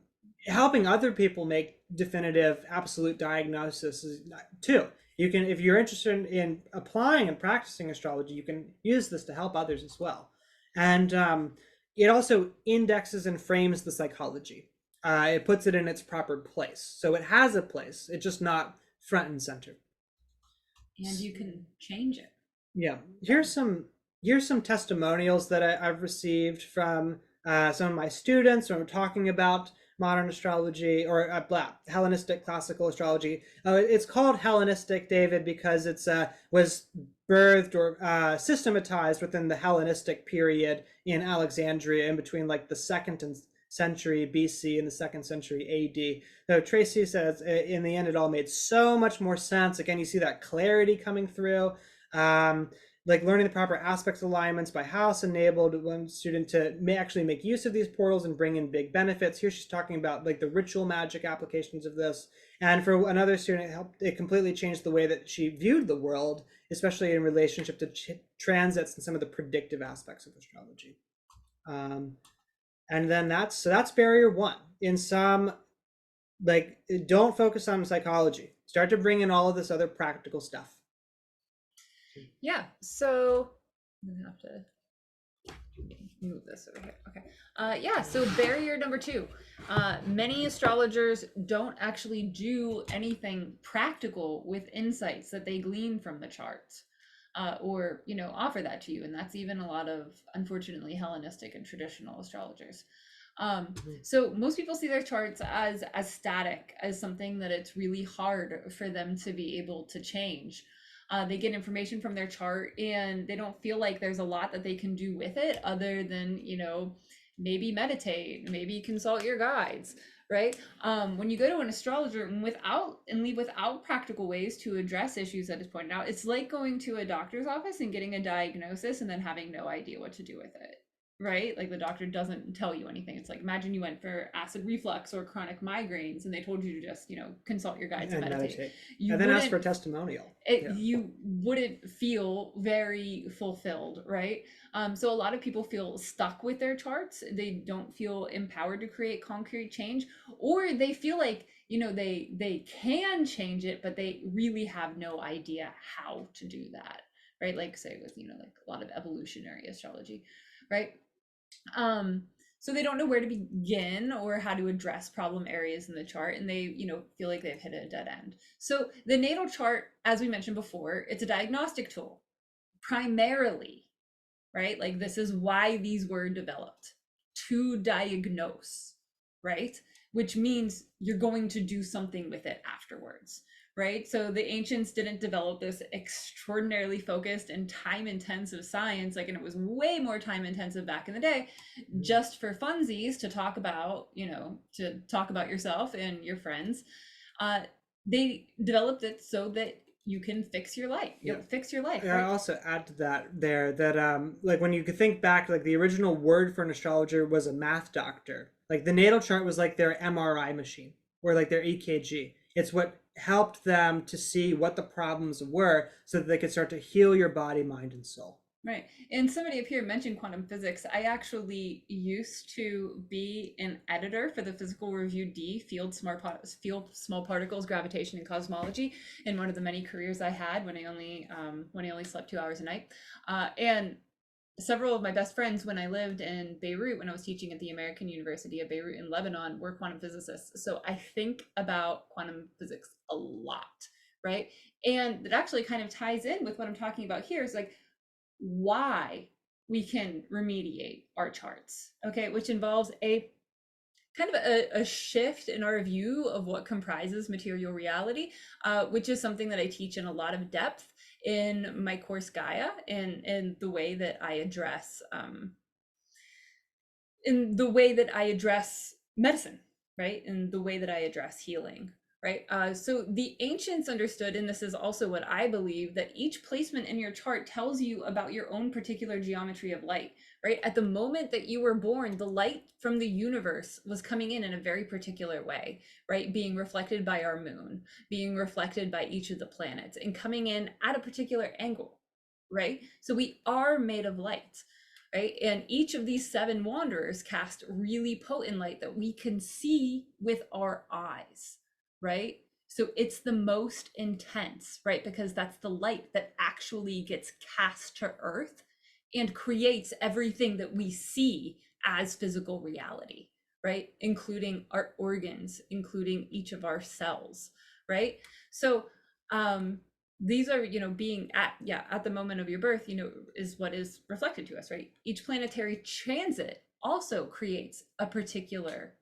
helping other people make definitive absolute diagnosis too. You can, if you're interested in applying and practicing astrology, you can use this to help others as well. And it also indexes and frames the psychology. It puts it in its proper place. So it has a place, it's just not front and center. And you can change it. Yeah, here's some testimonials that I've received from some of my students when we're talking about modern astrology or Hellenistic classical astrology. It's called Hellenistic, David, because it's was birthed or systematized within the Hellenistic period in Alexandria, in between like the second century BC and the 2nd century AD. So Tracy says in the end it all made so much more sense. Again, you see that clarity coming through. Like learning the proper aspects alignments by house enabled one student to actually make use of these portals and bring in big benefits. Here she's talking about like the ritual magic applications of this. And for another student, it completely changed the way that she viewed the world, especially in relationship to transits and some of the predictive aspects of astrology. And then that's barrier 1. In some, like, don't focus on psychology. Start to bring in all of this other practical stuff. Yeah, so I'm gonna have to move this over here. Okay. Yeah, so barrier number 2. Many astrologers don't actually do anything practical with insights that they glean from the charts. Or offer that to you, and that's even a lot of, unfortunately, Hellenistic and traditional astrologers. So most people see their charts as static, as something that it's really hard for them to be able to change. They get information from their chart and they don't feel like there's a lot that they can do with it other than maybe meditate, maybe consult your guides, right? When you go to an astrologer and leave without practical ways to address issues that is pointed out, it's like going to a doctor's office and getting a diagnosis and then having no idea what to do with it, right? Like the doctor doesn't tell you anything. It's like, imagine you went for acid reflux or chronic migraines and they told you to just consult your guides and meditate. And then ask for a testimonial. You wouldn't feel very fulfilled, right? So a lot of people feel stuck with their charts. They don't feel empowered to create concrete change, or they feel like they can change it, but they really have no idea how to do that, right? Like say with like a lot of evolutionary astrology, right? So they don't know where to begin or how to address problem areas in the chart, and they feel like they've hit a dead end. So the natal chart, as we mentioned before, it's a diagnostic tool primarily, right? Like this is why these were developed, to diagnose, right? Which means you're going to do something with it afterwards, right? So the ancients didn't develop this extraordinarily focused and time-intensive science, and it was way more time-intensive back in the day, just for funsies to talk about, to talk about yourself and your friends. They developed it so that you can fix your life. Fix your life. Yeah, right? I also add to that that like when you could think back, like the original word for an astrologer was a math doctor. Like the natal chart was like their MRI machine or like their EKG. It's what helped them to see what the problems were so that they could start to heal your body, mind, and soul. Right. And somebody up here mentioned quantum physics. I actually used to be an editor for the Physical Review D, Field Small Particles, Gravitation, and Cosmology, in one of the many careers I had when I only slept 2 hours a night. And several of my best friends when I lived in Beirut, when I was teaching at the American University of Beirut in Lebanon, were quantum physicists. So I think about quantum physics a lot, right? And it actually kind of ties in with what I'm talking about here is like why we can remediate our charts, okay, which involves a kind of a shift in our view of what comprises material reality, which is something that I teach in a lot of depth in my course Gaia, and the way that I address in the way that I address medicine, right? In the way that I address healing, right? So the ancients understood, and this is also what I believe, that each placement in your chart tells you about your own particular geometry of light, right? At the moment that you were born, the light from the universe was coming in a very particular way, right? Being reflected by our moon, being reflected by each of the planets, and coming in at a particular angle, right? So we are made of light, right? And each of these 7 wanderers cast really potent light that we can see with our eyes, right? So it's the most intense, right? Because that's the light that actually gets cast to earth and creates everything that we see as physical reality, right? Including our organs, including each of our cells, right? So, these are, being at the moment of your birth, is what is reflected to us, right? Each planetary transit also creates a particular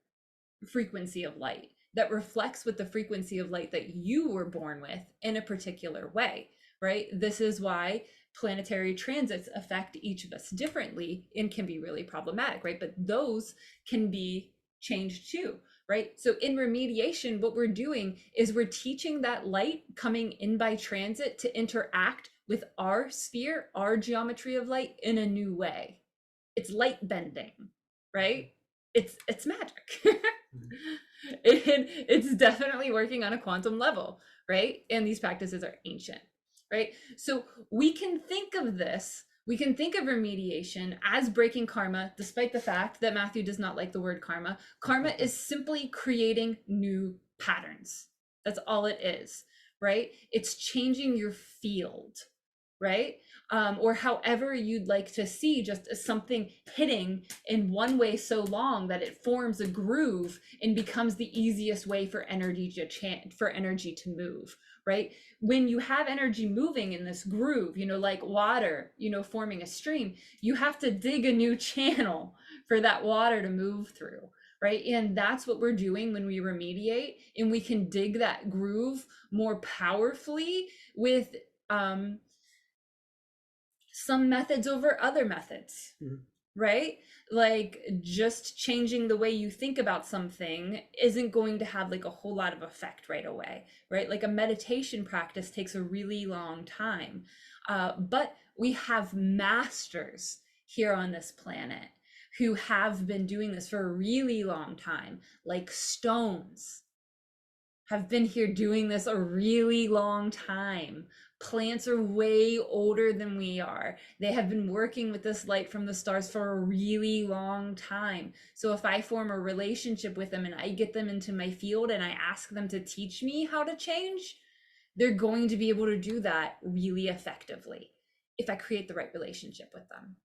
frequency of light that reflects with the frequency of light that you were born with in a particular way, right? This is why planetary transits affect each of us differently and can be really problematic, right? But those can be changed too, right? So in remediation, what we're doing is we're teaching that light coming in by transit to interact with our sphere, our geometry of light in a new way. It's light bending, right? It's magic. It's definitely working on a quantum level, right? And these practices are ancient, right? So we can think of remediation as breaking karma, despite the fact that Matthew does not like the word karma. Karma is simply creating new patterns. That's all it is, right? It's changing your field, right? Or however you'd like to see, just as something hitting in one way so long that it forms a groove and becomes the easiest way for energy to move, right? When you have energy moving in this groove, like water, forming a stream, you have to dig a new channel for that water to move through, right? And that's what we're doing when we remediate, and we can dig that groove more powerfully with some methods over other methods, right? Like just changing the way you think about something isn't going to have like a whole lot of effect right away, right? Like a meditation practice takes a really long time. But we have masters here on this planet who have been doing this for a really long time, like stones have been here doing this a really long time. Plants are way older than we are. They have been working with this light from the stars for a really long time. So if I form a relationship with them and I get them into my field and I ask them to teach me how to change, they're going to be able to do that really effectively if I create the right relationship with them,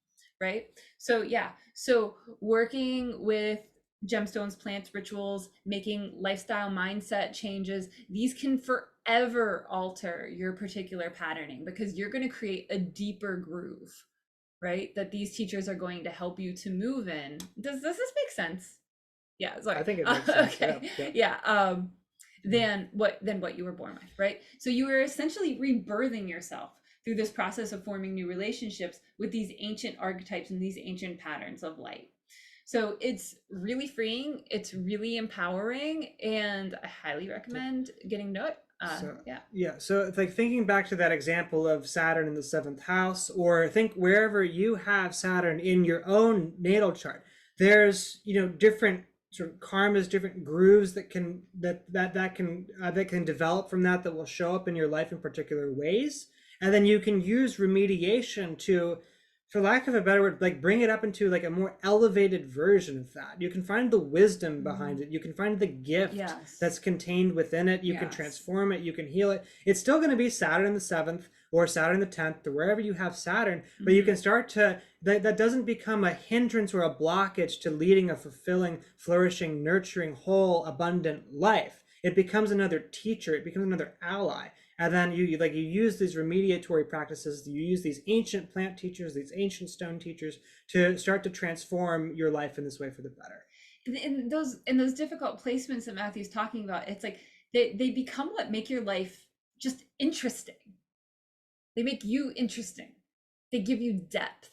right? So yeah, so working with gemstones, plants, rituals, making lifestyle mindset changes, these can forever alter your particular patterning because you're going to create a deeper groove, right? That these teachers are going to help you to move in. Does this make sense? Yeah, sorry. I think it makes sense. Okay. Yeah. Than what you were born with, right? So you are essentially rebirthing yourself through this process of forming new relationships with these ancient archetypes and these ancient patterns of light. So it's really freeing, it's really empowering, and I highly recommend getting to it. So it's like thinking back to that example of Saturn in the 7th house, or think wherever you have Saturn in your own natal chart, there's different sort of karmas, different grooves that can develop from that will show up in your life in particular ways, and then you can use remediation to for lack of a better word, like bring it up into like a more elevated version of that. You can find the wisdom behind it. You can find the gift Yes. that's contained within it. You can Yes. transform it. You can heal it. It's still going to be Saturn the 7th or Saturn the 10th or wherever you have Saturn, but you can start to, that doesn't become a hindrance or a blockage to leading a fulfilling, flourishing, nurturing, whole, abundant life. It becomes another teacher. It becomes another ally. And then you like you use these remediatory practices, you use these ancient plant teachers, these ancient stone teachers to start to transform your life in this way for the better. In those difficult placements that Matthew's talking about, it's like they become what make your life just interesting. They make you interesting. They give you depth,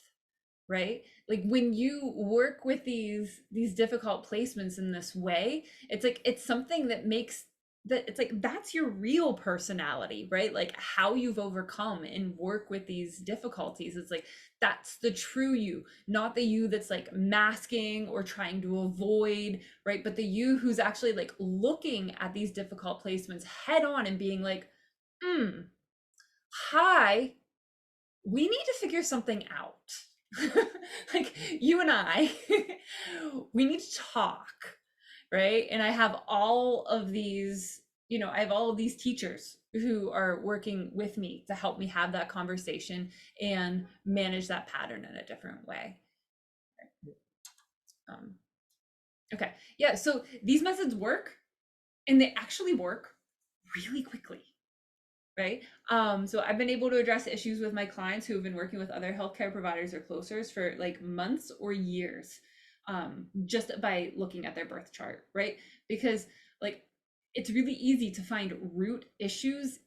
right? Like when you work with these difficult placements in this way, it's like it's something that makes that it's like that's your real personality, right? Like how you've overcome and work with these difficulties. It's like that's the true you, not the you that's like masking or trying to avoid, right? But the you who's actually like looking at these difficult placements head on and being like, hi, we need to figure something out. Like you and I, we need to talk, right? And I have all of these, I have all of these teachers who are working with me to help me have that conversation and manage that pattern in a different way. Um, okay. Yeah. So these methods work and they actually work really quickly. Right. So I've been able to address issues with my clients who have been working with other healthcare providers or closers for like months or years, just by looking at their birth chart, right? Because like it's really easy to find root issues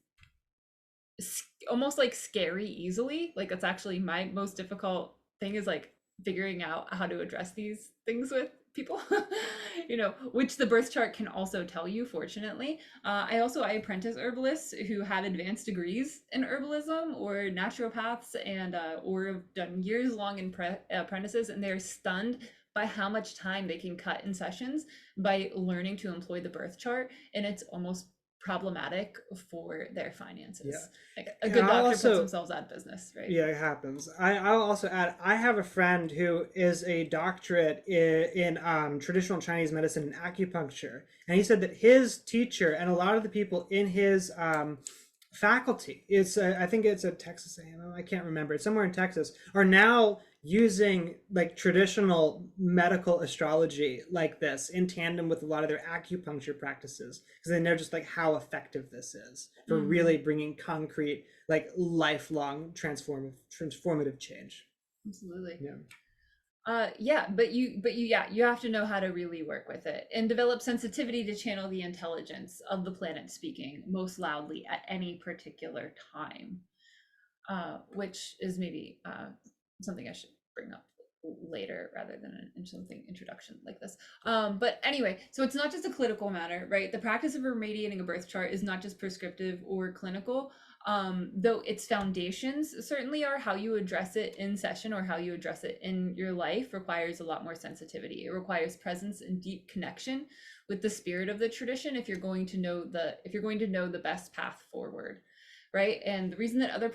almost like scary easily. Like it's actually my most difficult thing is like figuring out how to address these things with people, which the birth chart can also tell you, fortunately. I apprentice herbalists who have advanced degrees in herbalism or naturopaths and or have done years long in apprentices, and they're stunned by how much time they can cut in sessions by learning to employ the birth chart, and it's almost problematic for their finances. Yeah. Like a good doctor puts themselves out of business, right? Yeah, it happens. I'll also add, I have a friend who is a doctorate in traditional Chinese medicine and acupuncture. And he said that his teacher and a lot of the people in his faculty, I think it's at Texas A&M, I can't remember, it's somewhere in Texas, are now using like traditional medical astrology like this in tandem with a lot of their acupuncture practices because they know just like how effective this is for really bringing concrete like lifelong transformative change. Absolutely. Yeah. You have to know how to really work with it and develop sensitivity to channel the intelligence of the planet speaking most loudly at any particular time, which is maybe something I should bring up later rather than in something introduction like this. But anyway, so it's not just a clinical matter, right? The practice of irradiating a birth chart is not just prescriptive or clinical, though its foundations certainly are. How you address it in session or how you address it in your life requires a lot more sensitivity. It requires presence and deep connection with the spirit of the tradition if you're going to know the best path forward, right? And the reason that other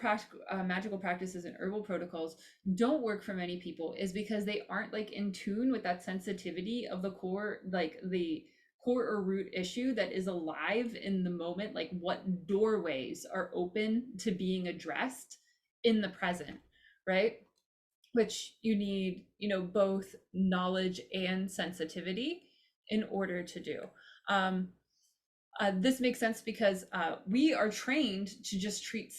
magical practices and herbal protocols don't work for many people is because they aren't like in tune with that sensitivity of the core, like the core or root issue that is alive in the moment, like what doorways are open to being addressed in the present, right? Which you need, both knowledge and sensitivity in order to do. This makes sense because we are trained to just treat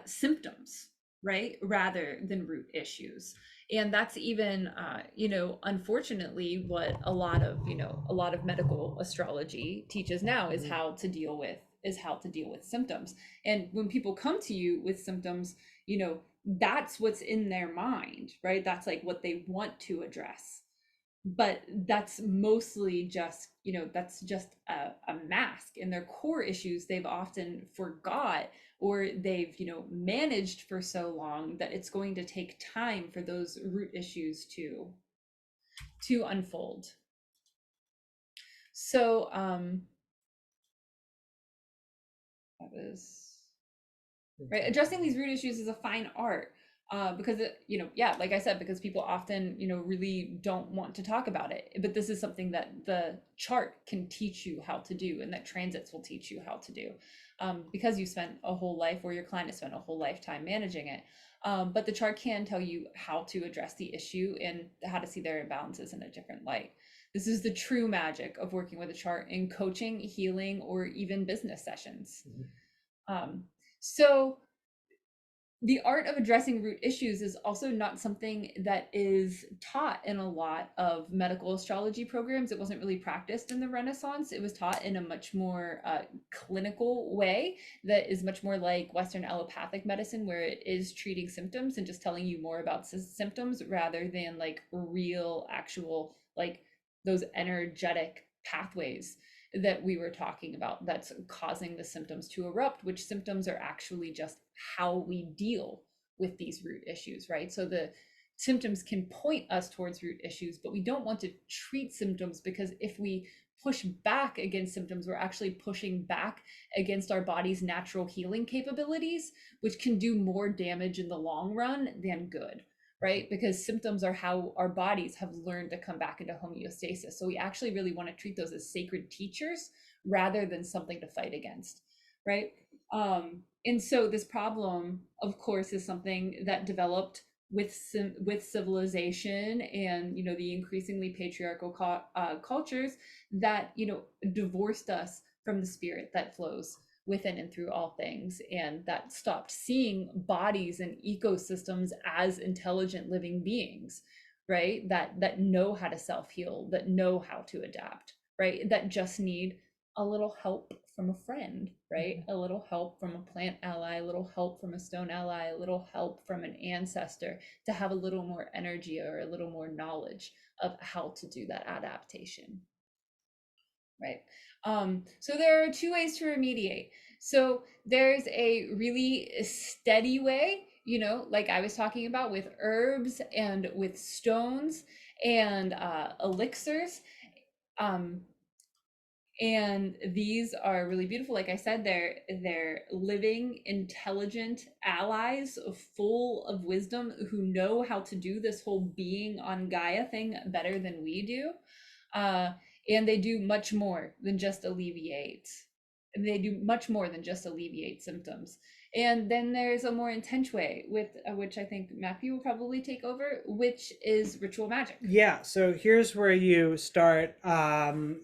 symptoms, right, rather than root issues. And that's even, unfortunately, what a lot of medical astrology teaches now is how to deal with symptoms. And when people come to you with symptoms, that's what's in their mind, right? That's like what they want to address, but that's mostly just that's just a mask, and their core issues they've often forgot or they've managed for so long that it's going to take time for those root issues to unfold. So that was right. Addressing these root issues is a fine art, Because yeah, like I said, because people often, really don't want to talk about it. But this is something that the chart can teach you how to do, and that transits will teach you how to do, because you spent a whole life, or your client has spent a whole lifetime managing it. But the chart can tell you how to address the issue and how to see their imbalances in a different light. This is the true magic of working with a chart in coaching, healing, or even business sessions. So the art of addressing root issues is also not something that is taught in a lot of medical astrology programs. It wasn't really practiced in the Renaissance. It was taught in a much more clinical way that is much more like Western allopathic medicine, where it is treating symptoms and just telling you more about symptoms rather than like real, actual, like those energetic pathways that we were talking about that's causing the symptoms to erupt, which symptoms are actually just how we deal with these root issues, right? So the symptoms can point us towards root issues, but we don't want to treat symptoms, because if we push back against symptoms, we're actually pushing back against our body's natural healing capabilities, which can do more damage in the long run than good, right? Because symptoms are how our bodies have learned to come back into homeostasis. So we actually really want to treat those as sacred teachers rather than something to fight against, right? And so this problem, of course, is something that developed with civilization and the increasingly patriarchal cultures that divorced us from the spirit that flows within and through all things, and that stopped seeing bodies and ecosystems as intelligent living beings, right? That know how to self-heal, that know how to adapt, right? That just need a little help from a friend, right? A little help from a plant ally, a little help from a stone ally, a little help from an ancestor, to have a little more energy or a little more knowledge of how to do that adaptation, right? So there are two ways to remediate. So there's a really steady way, like I was talking about, with herbs and with stones and elixirs. Um, and these are really beautiful. Like I said, they're living, intelligent allies full of wisdom, who know how to do this whole being on Gaia thing better than we do. And they do much more than just alleviate. They do much more than just alleviate symptoms. And then there's a more intense way, with which I think Matthew will probably take over, which is ritual magic. Yeah, so here's where you start,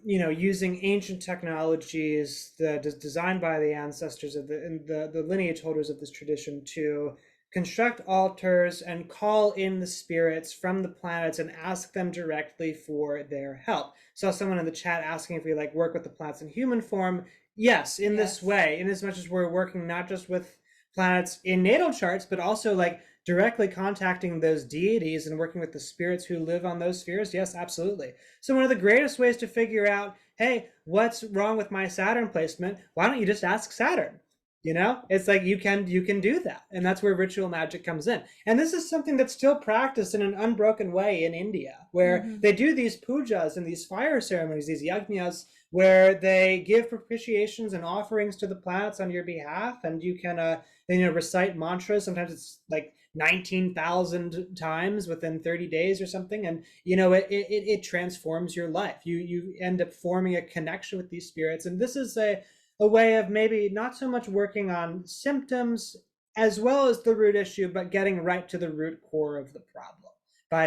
using ancient technologies that is designed by the ancestors of the lineage holders of this tradition to construct altars and call in the spirits from the planets and ask them directly for their help. Saw someone in the chat asking if we like work with the planets in human form. Yes, in this way, in as much as we're working not just with planets in natal charts, but also like directly contacting those deities and working with the spirits who live on those spheres. Yes, absolutely. So one of the greatest ways to figure out, hey, what's wrong with my Saturn placement? Why don't you just ask Saturn? It's like you can do that, and that's where ritual magic comes in. And this is something that's still practiced in an unbroken way in India, where they do these pujas and these fire ceremonies, these yajnas, where they give propitiations and offerings to the planets on your behalf, and you can recite mantras. Sometimes it's like 19,000 times within 30 days or something, and it transforms your life. You end up forming a connection with these spirits, and this is a way of maybe not so much working on symptoms as well as the root issue, but getting right to the root core of the problem by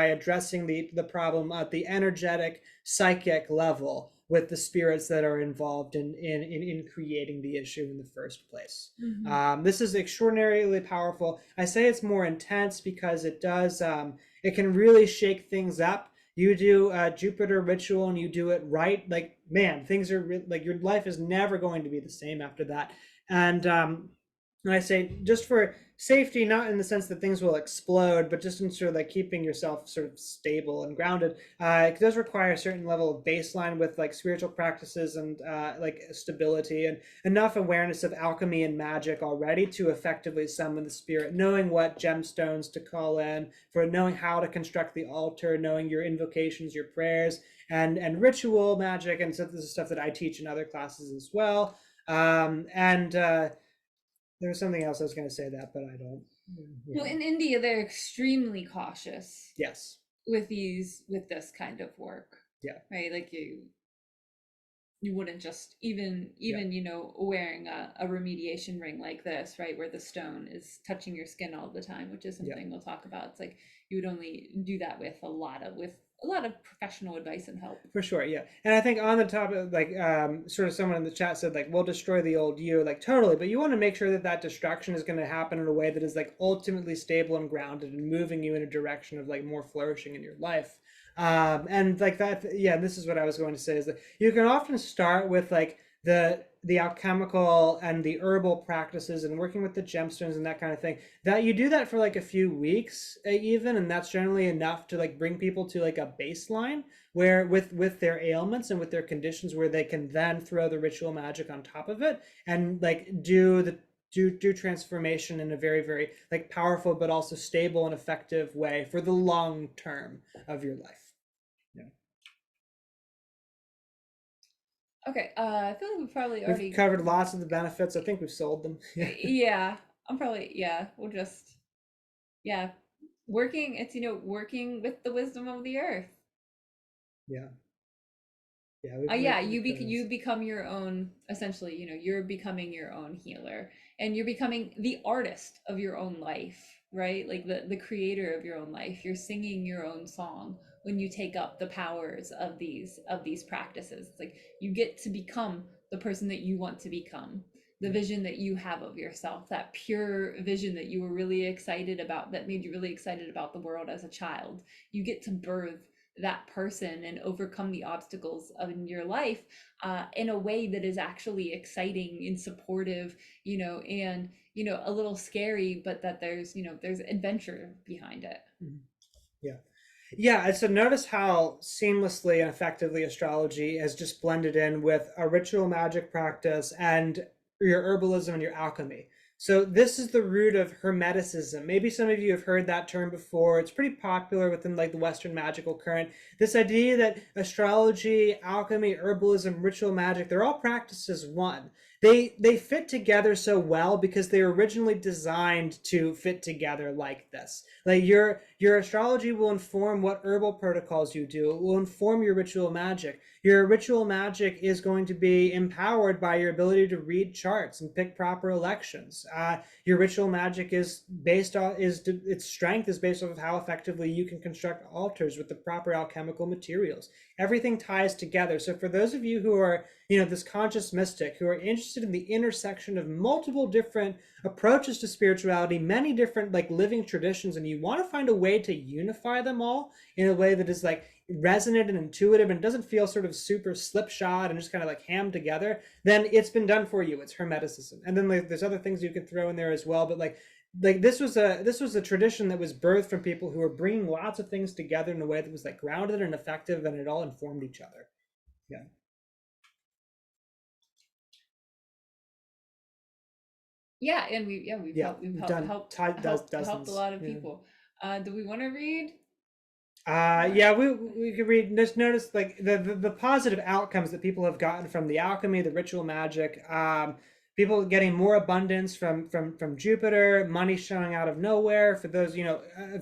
addressing the problem at the energetic, psychic level with the spirits that are involved in creating the issue in the first place. This is extraordinarily powerful. I say it's more intense because it can really shake things up. You do a Jupiter ritual and you do it right, like, man, things are like, your life is never going to be the same after that. And I say, just for safety, not in the sense that things will explode, but just in sort of like keeping yourself sort of stable and grounded. It does require a certain level of baseline with like spiritual practices and like stability, and enough awareness of alchemy and magic already to effectively summon the spirit, knowing what gemstones to call in, for knowing how to construct the altar, knowing your invocations, your prayers, and ritual magic. And so this is stuff that I teach in other classes as well. And There was something else I was going to say that, but I don't. Well, Yeah. in India, they're extremely cautious Yes. with this kind of work, Yeah. right? Like you wouldn't just Yeah. even wearing a remediation ring like this, right, where the stone is touching your skin all the time, which is Yeah. something we'll talk about. It's like you would only do that with a lot of professional advice and help. For sure, yeah. And I think on the topic, like, sort of someone in the chat said, like, we'll destroy the old you, like, totally. But you want to make sure that that destruction is going to happen in a way that is, like, ultimately stable and grounded and moving you in a direction of, like, more flourishing in your life. And, like, that, yeah, this is what I was going to say is that you can often start with, like, the alchemical and the herbal practices and working with the gemstones and that kind of thing, that you do that for like a few weeks even, and that's generally enough to like bring people to like a baseline where with their ailments and with their conditions, where they can then throw the ritual magic on top of it and like do transformation in a very, very like powerful but also stable and effective way for the long term of your life. Yeah. Okay, I feel like we've probably We've already covered lots of the benefits. I think we've sold them. Yeah. yeah, I'm probably yeah, we'll just yeah, working it's working with the wisdom of the earth. Yeah. Yeah, Yeah, we've done you this. become your own, essentially, you're becoming your own healer, and you're becoming the artist of your own life, right? Like the creator of your own life. You're singing your own song when you take up the powers of these practices. It's like you get to become the person that you want to become, the Yeah. vision that you have of yourself, that pure vision that you were really excited about, that made you really excited about the world as a child. You get to birth that person and overcome the obstacles of in your life in a way that is actually exciting and supportive, and a little scary, but that there's adventure behind it. Mhm. Yeah. Yeah, and so notice how seamlessly and effectively astrology has just blended in with a ritual magic practice and your herbalism and your alchemy. So this is the root of hermeticism. Maybe some of you have heard that term before. It's pretty popular within like the Western magical current. This idea that astrology, alchemy, herbalism, ritual magic, they're all practiced as one. They fit together so well because they were originally designed to fit together like this. Like your astrology will inform what herbal protocols you do. It will inform your ritual magic. Your ritual magic is going to be empowered by your ability to read charts and pick proper elections. Your ritual magic is based on its strength is based off of how effectively you can construct altars with the proper alchemical materials. Everything ties together. So for those of you who are this conscious mystic who are interested in the intersection of multiple different approaches to spirituality, many different like living traditions, and you want to find a way to unify them all in a way that is like resonant and intuitive and doesn't feel sort of super slipshod and just kind of like hammed together, then it's been done for you. It's hermeticism. And then like there's other things you can throw in there as well, but like this was a tradition that was birthed from people who were bringing lots of things together in a way that was like grounded and effective, and it all informed each other. Yeah. Yeah, and we've Yeah, helped a dozens. lot of Yeah. people. Do we want to read Yeah, we could read. Just notice like the positive outcomes that people have gotten from the alchemy, the ritual magic. People getting more abundance from Jupiter, money showing out of nowhere. For those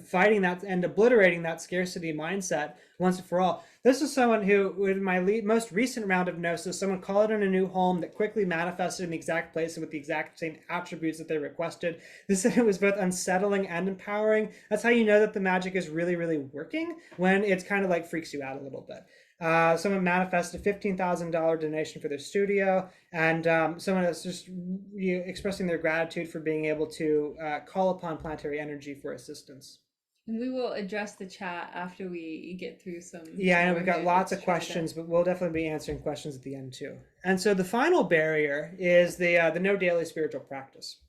fighting that and obliterating that scarcity mindset once and for all. This is someone who, in my most recent round of gnosis, someone called in a new home that quickly manifested in the exact place and with the exact same attributes that they requested. They said it was both unsettling and empowering. That's how you know that the magic is really, really working, when it's kind of like freaks you out a little bit. Someone manifested a $15,000 donation for their studio, and someone is just expressing their gratitude for being able to call upon planetary energy for assistance. and we will address the chat after we get through some Yeah, I know more we've got here. lots of Let's try to- questions, but we'll definitely be answering questions at the end too. And so the final barrier is the no daily spiritual practice.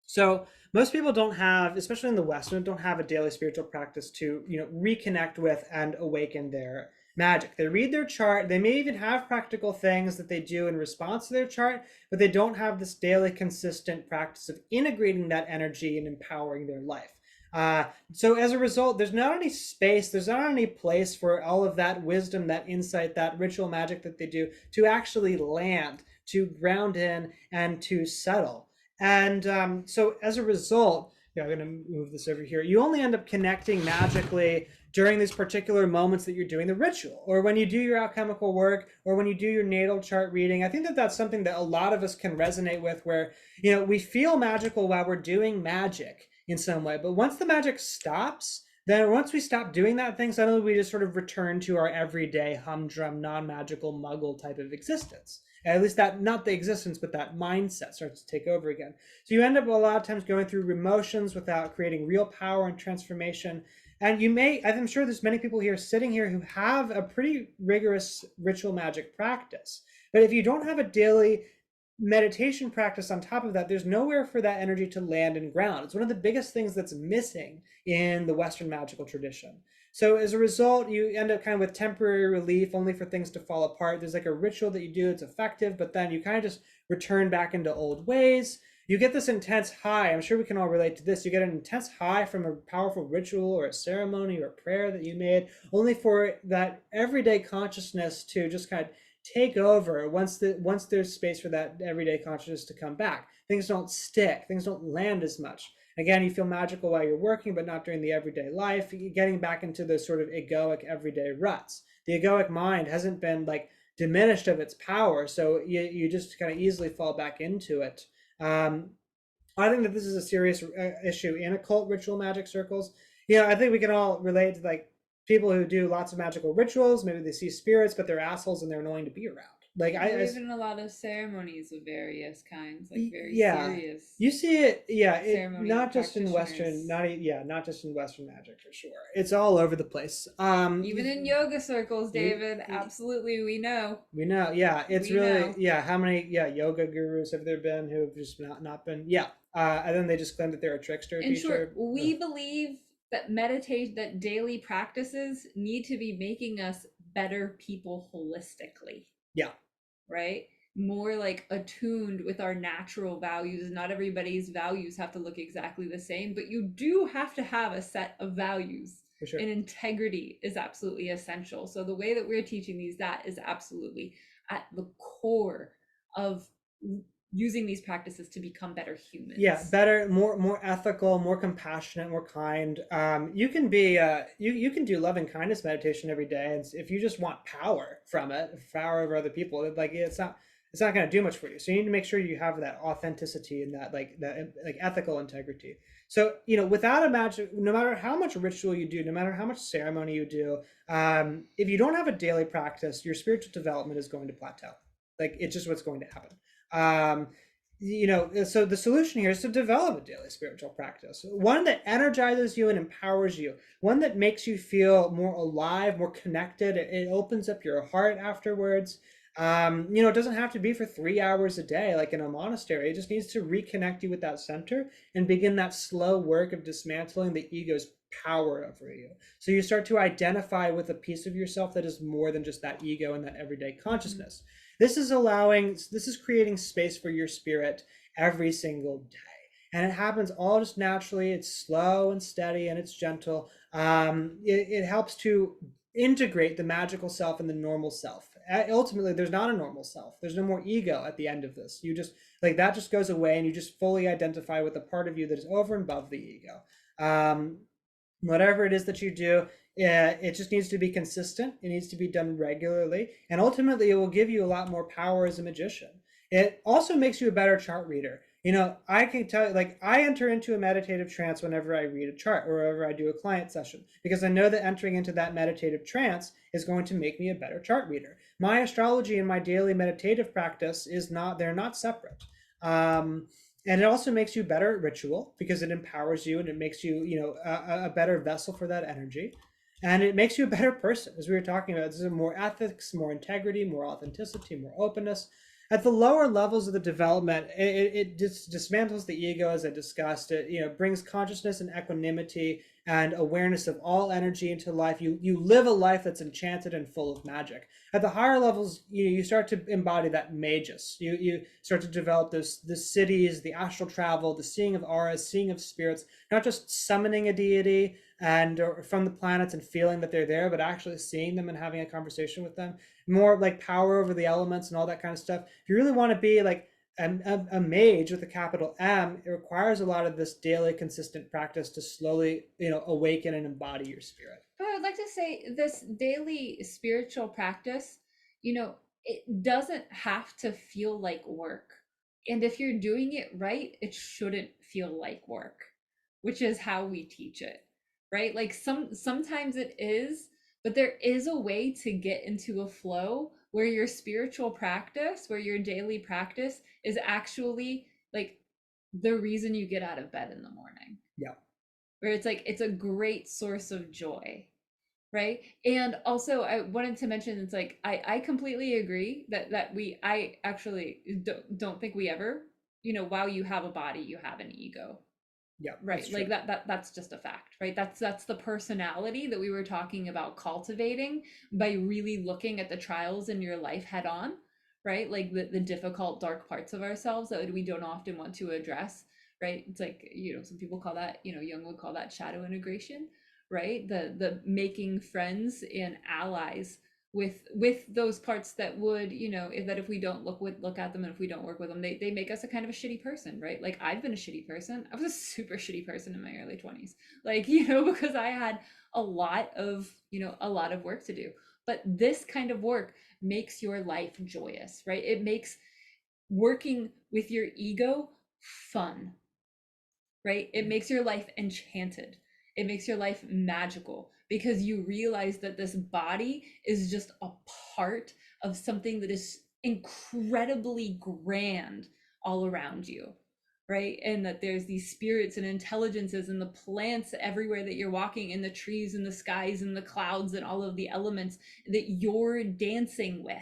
So most people don't have, especially in the West, don't have a daily spiritual practice to reconnect with and awaken their magic. They read their chart. They may even have practical things that they do in response to their chart, but they don't have this daily consistent practice of integrating that energy and empowering their life. So as a result, there's not any space, there's not any place for all of that wisdom, that insight, that ritual magic that they do to actually land, to ground in, and to settle. And so as a result, yeah, I'm going to move this over here. You only end up connecting magically during these particular moments that you're doing the ritual, or when you do your alchemical work, or when you do your natal chart reading. I think that that's something that a lot of us can resonate with, where, we feel magical while we're doing magic in some way. But once the magic stops, then once we stop doing that thing, suddenly we just sort of return to our everyday humdrum, non-magical muggle type of existence. At least that, not the existence, but that mindset starts to take over again. So you end up a lot of times going through emotions without creating real power and transformation. And I'm sure there's many people here sitting here who have a pretty rigorous ritual magic practice. But if you don't have a daily meditation practice on top of that, there's nowhere for that energy to land and ground. It's one of the biggest things that's missing in the Western magical tradition. So as a result, you end up kind of with temporary relief, only for things to fall apart. There's like a ritual that you do, it's effective, but then you kind of just return back into old ways. You get this intense high. I'm sure we can all relate to this. You get an intense high from a powerful ritual or a ceremony or a prayer that you made, only for that everyday consciousness to just kind of take over once there's space for that everyday consciousness to come back. Things don't stick, things don't land as much. Again, you feel magical while you're working, but not during the everyday life. You're getting back into those sort of egoic everyday ruts. The egoic mind hasn't been like diminished of its power, so you just kind of easily fall back into it. I think that this is a serious issue in occult ritual magic circles. I think we can all relate to like people who do lots of magical rituals. Maybe they see spirits, but they're assholes and they're annoying to be around. Like Or even a lot of ceremonies of various kinds, like very yeah, serious you see it. Yeah, ceremonial not just in Western, practitioners. not just in Western magic for sure. It's all over the place. Even in yoga circles, you, David, absolutely, we know. we know. Yeah, it's We really know. How many yoga gurus have there been who have just not been? Yeah, and then they just claim that they're a trickster In short, teacher. Ugh. we believe that that daily practices need to be making us better people holistically, Yeah, right? More like attuned with our natural values. Not everybody's values have to look exactly the same, but you do have to have a set of values. for sure. And integrity is absolutely essential. So the way that we're teaching these, that is absolutely at the core of using these practices to become better humans. Yeah, better, more ethical, more compassionate, more kind. You can be you can do loving kindness meditation every day, and if you just want power from it, power over other people, like it's not going to do much for you. So you need to make sure you have that authenticity and that ethical integrity. So without a magic, no matter how much ritual you do, no matter how much ceremony you do, if you don't have a daily practice, your spiritual development is going to plateau. Like it's just what's going to happen. So the solution here is to develop a daily spiritual practice, one that energizes you and empowers you, one that makes you feel more alive, more connected. It opens up your heart afterwards. It doesn't have to be for 3 hours a day like in a monastery. It just needs to reconnect you with that center and begin that slow work of dismantling the ego's power over you. So you start to identify with a piece of yourself that is more than just that ego and that everyday consciousness. This is creating space for your spirit every single day. And it happens all just naturally. It's slow and steady and it's gentle. It helps to integrate the magical self and the normal self. Ultimately, there's not a normal self. There's no more ego at the end of this. You just like that just goes away and you just fully identify with the part of you that is over and above the ego. Whatever it is that you do, it just needs to be consistent. It needs to be done regularly. And ultimately, it will give you a lot more power as a magician. It also makes you a better chart reader. I can tell you, like, I enter into a meditative trance whenever I read a chart or whenever I do a client session, because I know that entering into that meditative trance is going to make me a better chart reader. My astrology and my daily meditative practice they're not separate. And it also makes you better at ritual because it empowers you and it makes you, a better vessel for that energy. And it makes you a better person, as we were talking about. There's more ethics, more integrity, more authenticity, more openness. At the lower levels of the development, it dismantles the ego, as I discussed. It brings consciousness and equanimity and awareness of all energy into life. You live a life that's enchanted and full of magic. At the higher levels, you start to embody that magus. You start to develop the cities, the astral travel, the seeing of auras, seeing of spirits, not just summoning a deity and from the planets and feeling that they're there, but actually seeing them and having a conversation with them. More like power over the elements and all that kind of stuff. If you really want to be like a mage with a capital M, it requires a lot of this daily consistent practice to slowly, awaken and embody your spirit. But I would like to say this daily spiritual practice, it doesn't have to feel like work. And if you're doing it right, it shouldn't feel like work, which is how we teach it, right? Like sometimes it is, but there is a way to get into a flow where your spiritual practice, where your daily practice is actually like the reason you get out of bed in the morning. Yeah. Where it's like it's a great source of joy, right? And also I wanted to mention, it's like I completely agree that I actually don't think we ever, while you have a body you have an ego, Yeah, right? Like that's just a fact, right? That's the personality that we were talking about cultivating by really looking at the trials in your life head on, right? Like the difficult dark parts of ourselves that we don't often want to address, right? It's like, some people call that, Jung would call that shadow integration, right? The making friends and allies with those parts that would, if we don't look at them, and if we don't work with them, they make us a kind of a shitty person, right? Like I've been a shitty person. I was a super shitty person in my early 20s, like, because I had a lot of work to do. But this kind of work makes your life joyous, right? It makes working with your ego fun, right? It makes your life enchanted. It makes your life magical because you realize that this body is just a part of something that is incredibly grand all around you, right? And that there's these spirits and intelligences and the plants everywhere that you're walking, and the trees and the skies and the clouds and all of the elements that you're dancing with,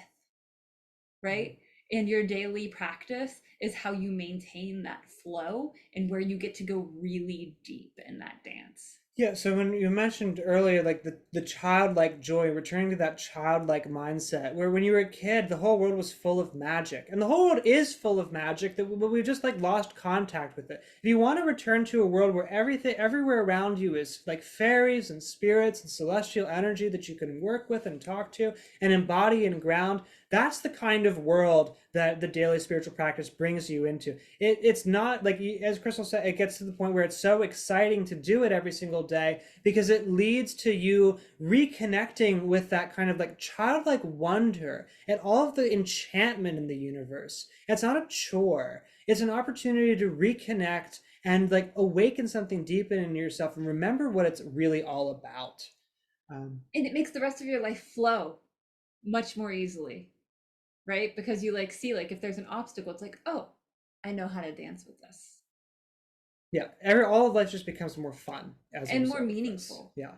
right? And your daily practice is how you maintain that flow and where you get to go really deep in that dance. Yeah, so when you mentioned earlier, like the childlike joy, returning to that childlike mindset, where when you were a kid, the whole world was full of magic, and the whole world is full of magic, that we just like lost contact with it. If you want to return to a world where everything, everywhere around you is like fairies and spirits and celestial energy that you can work with and talk to and embody and ground, that's the kind of world that the daily spiritual practice brings you into. It's not like, as Crystal said, it gets to the point where it's so exciting to do it every single day because it leads to you reconnecting with that kind of like childlike wonder and all of the enchantment in the universe. It's not a chore. It's an opportunity to reconnect and like awaken something deep in yourself and remember what it's really all about. And it makes the rest of your life flow much more easily, right? Because you like see, like if there's an obstacle, it's like, oh, I know how to dance with this. Yeah, all of life just becomes more fun as and more meaningful. Yeah.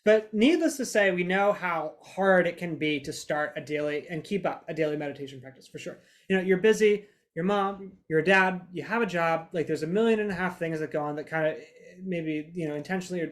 But needless to say, we know how hard it can be to start a daily and keep up a daily meditation practice for sure. You're busy, your mom, your dad, you have a job, like there's 1.5 million things that go on that kind of maybe, intentionally or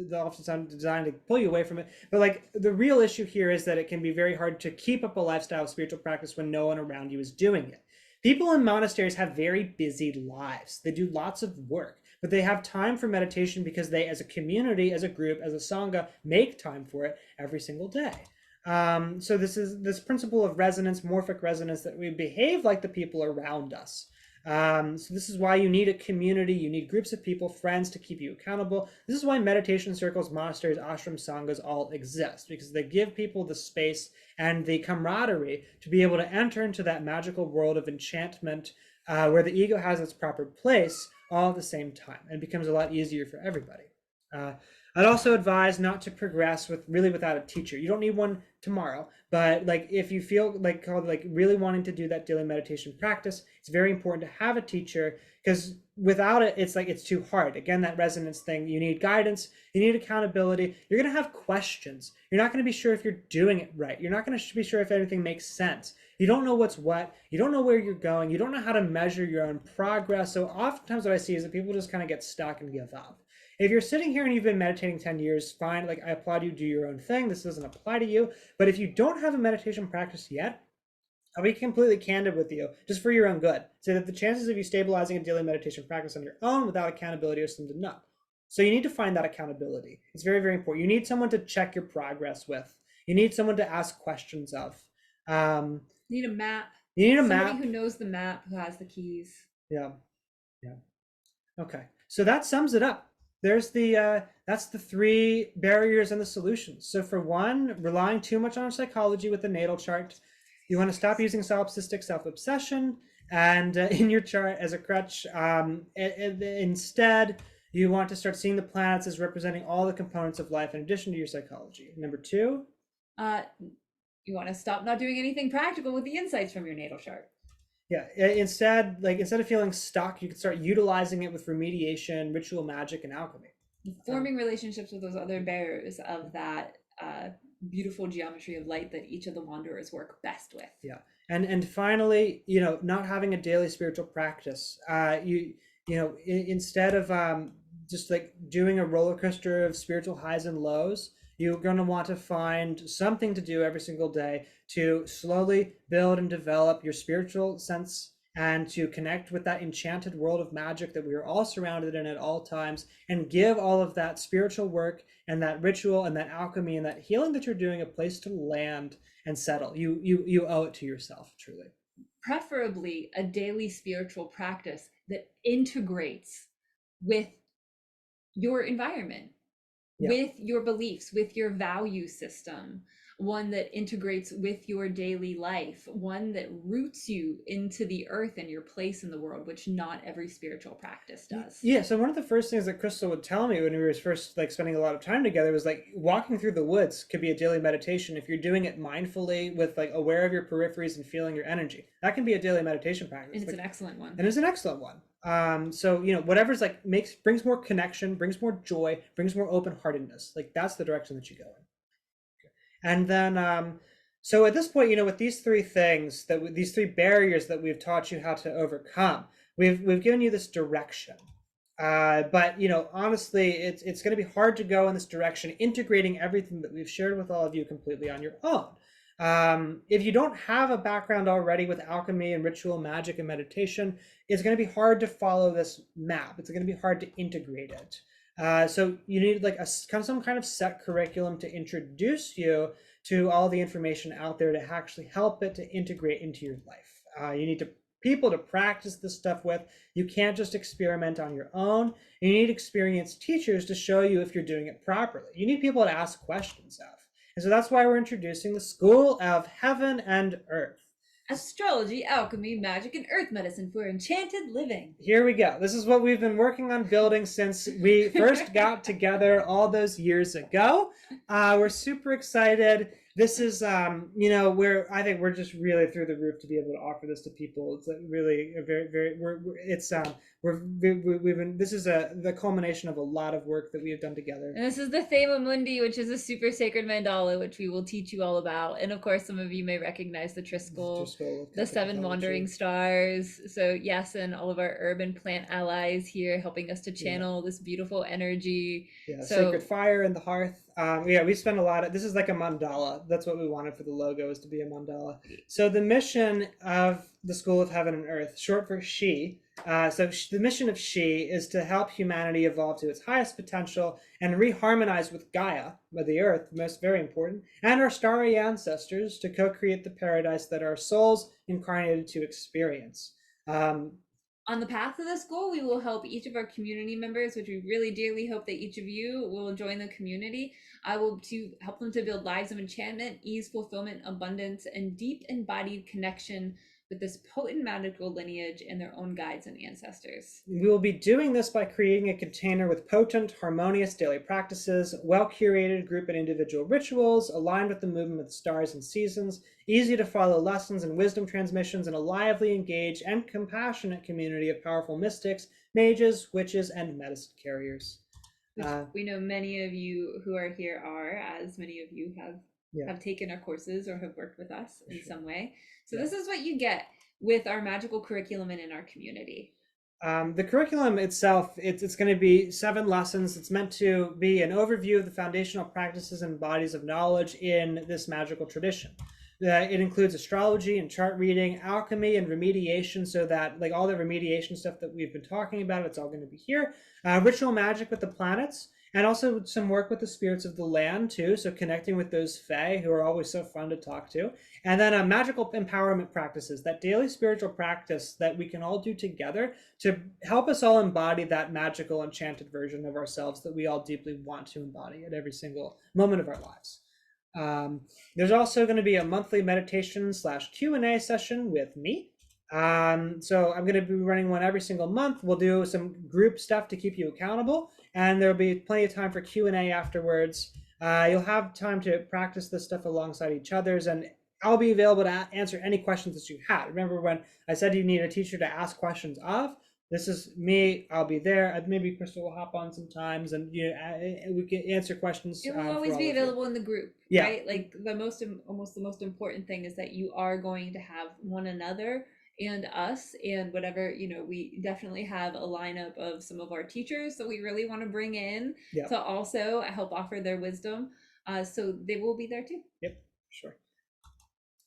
the often designed to pull you away from it. But like the real issue here is that it can be very hard to keep up a lifestyle of spiritual practice when no one around you is doing it. People in monasteries have very busy lives. They do lots of work, but they have time for meditation because they, as a community, as a group, as a sangha, make time for it every single day. So this is this principle of resonance, morphic resonance, that we behave like the people around us. So this is why you need a community, you need groups of people, friends to keep you accountable. This is why meditation circles, monasteries, ashram, sanghas all exist, because they give people the space and the camaraderie to be able to enter into that magical world of enchantment where the ego has its proper place all at the same time, and it becomes a lot easier for everybody. I'd also advise not to progress without a teacher. You don't need one tomorrow, but like if you feel like really wanting to do that daily meditation practice, it's very important to have a teacher, because without it, it's too hard. Again, that resonance thing, you need guidance, you need accountability. You're going to have questions. You're not going to be sure if you're doing it right. You're not going to be sure if anything makes sense. You don't know what's what. You don't know where you're going. You don't know how to measure your own progress. So oftentimes what I see is that people just kind of get stuck and give up. If you're sitting here and you've been meditating 10 years, fine. Like, I applaud you, do your own thing. This doesn't apply to you. But if you don't have a meditation practice yet, I'll be completely candid with you, just for your own good. So that the chances of you stabilizing a daily meditation practice on your own without accountability are slim to none. So you need to find that accountability. It's very, very important. You need someone to check your progress with. You need someone to ask questions of. Need a map. You need a Somebody map. who knows the map, who has the keys. Yeah. Yeah. Okay. So that sums it up. There's that's the three barriers and the solutions. So for one, relying too much on psychology with the natal chart, you want to stop using solipsistic self-obsession and in your chart as a crutch. Instead, you want to start seeing the planets as representing all the components of life in addition to your psychology. Number two, You want to stop not doing anything practical with the insights from your natal chart. yeah, instead of feeling stuck, you can start utilizing it with remediation, ritual magic, and alchemy. Forming relationships with those other bearers of that beautiful geometry of light that each of the wanderers work best with. Yeah, and finally, not having a daily spiritual practice. Instead of just like doing a roller coaster of spiritual highs and lows, you're going to want to find something to do every single day to slowly build and develop your spiritual sense and to connect with that enchanted world of magic that we are all surrounded in at all times, and give all of that spiritual work and that ritual and that alchemy and that healing that you're doing a place to land and settle. You owe it to yourself, truly. Preferably a daily spiritual practice that integrates with your environment, Yeah. with your beliefs, with your value system, one that integrates with your daily life, one that roots you into the earth and your place in the world, which not every spiritual practice does. Yeah, so one of the first things that Crystal would tell me when we were first like spending a lot of time together was like walking through the woods could be a daily meditation if you're doing it mindfully with like aware of your peripheries and feeling your energy. That can be a daily meditation practice. And it's an excellent one. And it's an excellent one. So whatever's like brings more connection, brings more joy, brings more open-heartedness. Like that's the direction that you go in. And then so at this point, with these three things these three barriers that we've taught you how to overcome, we've given you this direction. But honestly, it's going to be hard to go in this direction, integrating everything that we've shared with all of you completely on your own. If you don't have a background already with alchemy and ritual magic and meditation, it's going to be hard to follow this map. It's going to be hard to integrate it. So you need like some kind of set curriculum to introduce you to all the information out there to actually help it to integrate into your life. You need people to practice this stuff with. You can't just experiment on your own. You need experienced teachers to show you if you're doing it properly. You need people to ask questions of. And so that's why we're introducing the School of Heaven and Earth. Astrology, alchemy, magic, and earth medicine for enchanted living. Here we go. This is what we've been working on building since we first got together all those years ago. We're super excited. This is, I think we're just really through the roof to be able to offer this to people. It's really a very, very, this is the culmination of a lot of work that we have done together. And this is the Thema Mundi, which is a super sacred mandala, which we will teach you all about. And of course, some of you may recognize the Triskel, the 7 wandering stars. So yes, and all of our herb and plant allies here helping us to channel this beautiful energy. Yeah, sacred fire in the hearth. We spent a lot of, this is like a mandala. That's what we wanted for the logo, is to be a mandala. So the mission of the School of Heaven and Earth, short for SHE, the mission of SHE is to help humanity evolve to its highest potential and reharmonize with Gaia, with the Earth, most very important, and our starry ancestors to co-create the paradise that our souls incarnated to experience. On the path to this goal, we will help each of our community members, which we really dearly hope that each of you will join the community. I will to help them to build lives of enchantment, ease, fulfillment, abundance, and deep embodied connection with this potent magical lineage and their own guides and ancestors. We will be doing this by creating a container with potent, harmonious daily practices, well-curated group and individual rituals, aligned with the movement of the stars and seasons, easy to follow lessons and wisdom transmissions, and a lively, engaged, and compassionate community of powerful mystics, mages, witches, and medicine carriers. Which we know many of you who are here are, as many of you have taken our courses or have worked with us in some way. So this is what you get with our magical curriculum and in our community. The curriculum itself, it's going to be 7 lessons. It's meant to be an overview of the foundational practices and bodies of knowledge in this magical tradition. It includes astrology and chart reading, alchemy and remediation, so that like all the remediation stuff that we've been talking about, it's all going to be here. Ritual magic with the planets, And also some work with the spirits of the land too, so connecting with those fae who are always so fun to talk to. And then magical empowerment practices, that daily spiritual practice that we can all do together to help us all embody that magical enchanted version of ourselves that we all deeply want to embody at every single moment of our lives. There's also going to be a monthly meditation / Q&A session with me. So I'm going to be running one every single month. We'll do some group stuff to keep you accountable, and there'll be plenty of time for Q&A afterwards. You'll have time to practice this stuff alongside each other's, and I'll be available to answer any questions that you had. Remember when I said you need a teacher to ask questions of? This is me. I'll be there. Maybe Crystal will hop on sometimes, and we can answer questions. It will always be available in the group, yeah. Right? Like almost the most important thing is that you are going to have one another and us and whatever, we definitely have a lineup of some of our teachers that we really want to bring in to also help offer their wisdom. So they will be there too. Yep, sure.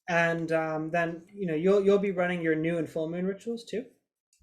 And then you'll be running your new and full moon rituals too.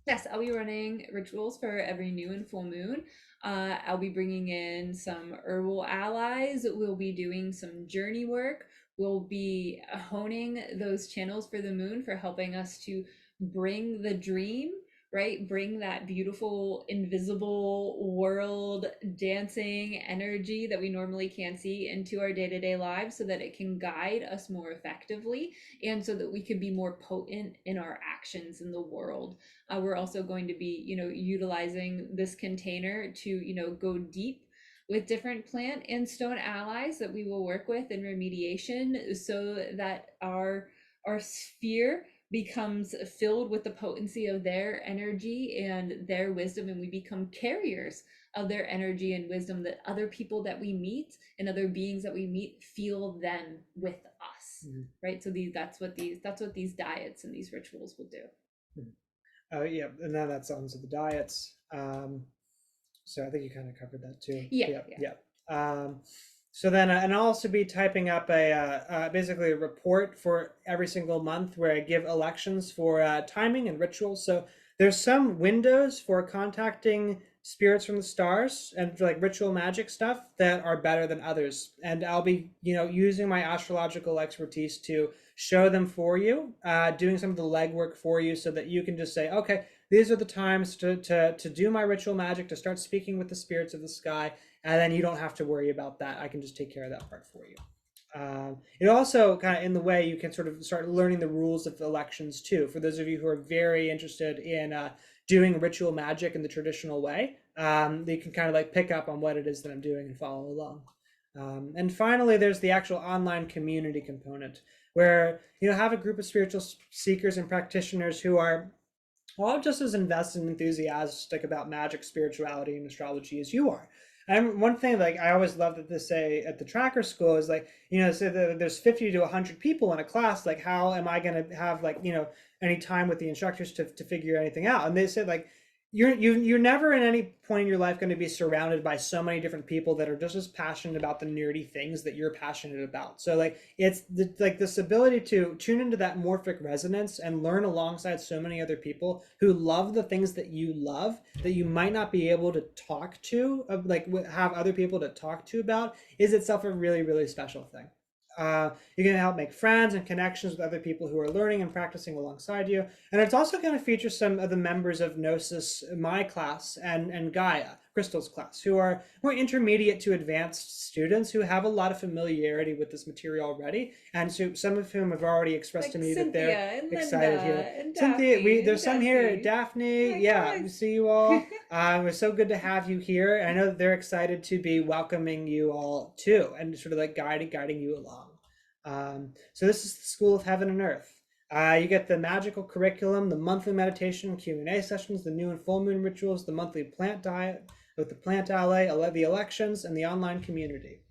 Yes, I'll be running rituals for every new and full moon. I'll be bringing in some herbal allies. We'll be doing some journey work. We'll be honing those channels for the moon for helping us to bring the dream, right? Bring that beautiful invisible world dancing energy that we normally can't see into our day-to-day lives so that it can guide us more effectively and so that we can be more potent in our actions in the world. We're also going to be, utilizing this container to, go deep with different plant and stone allies that we will work with in remediation so that our sphere becomes filled with the potency of their energy and their wisdom, and we become carriers of their energy and wisdom that other people that we meet and other beings that we meet feel then with us. Right? So that's what these diets and these rituals will do. Oh yeah, and then that's on to the diets. So I think you kind of covered that too. Yeah. So then, and I'll also be typing up basically a report for every single month where I give elections for timing and rituals. So there's some windows for contacting spirits from the stars and for like ritual magic stuff that are better than others. And I'll be, using my astrological expertise to show them for you, doing some of the legwork for you so that you can just say, okay, these are the times to do my ritual magic, to start speaking with the spirits of the sky, and then you don't have to worry about that. I can just take care of that part for you. It also kind of in the way you can sort of start learning the rules of elections too. For those of you who are very interested in doing ritual magic in the traditional way, they can kind of like pick up on what it is that I'm doing and follow along. And finally, there's the actual online community component where have a group of spiritual seekers and practitioners who are all just as invested and enthusiastic about magic, spirituality, and astrology as you are. And one thing like I always love to say at the tracker school is like, so there's 50 to 100 people in a class, like how am I going to have like, any time with the instructors to figure anything out? And they said like, you're never in any point in your life going to be surrounded by so many different people that are just as passionate about the nerdy things that you're passionate about. So like it's like this ability to tune into that morphic resonance and learn alongside so many other people who love the things that you love that you might not be able to talk to, like have other people to talk to about, is itself a really, really special thing. You're going to help make friends and connections with other people who are learning and practicing alongside you. And it's also going to feature some of the members of Gnosis, my class, and GAIA, Crystal's class, who are more intermediate to advanced students who have a lot of familiarity with this material already. And so some of whom have already expressed to me that they're excited here. Cynthia, there's some here. Daphne, yeah, we see you all. It's so good to have you here. I know that they're excited to be welcoming you all too, and sort of like guiding you along. So this is the School of Heaven and Earth. You get the magical curriculum, the monthly meditation, Q&A sessions, the new and full moon rituals, the monthly plant diet with the plant ally, the elections, and the online community.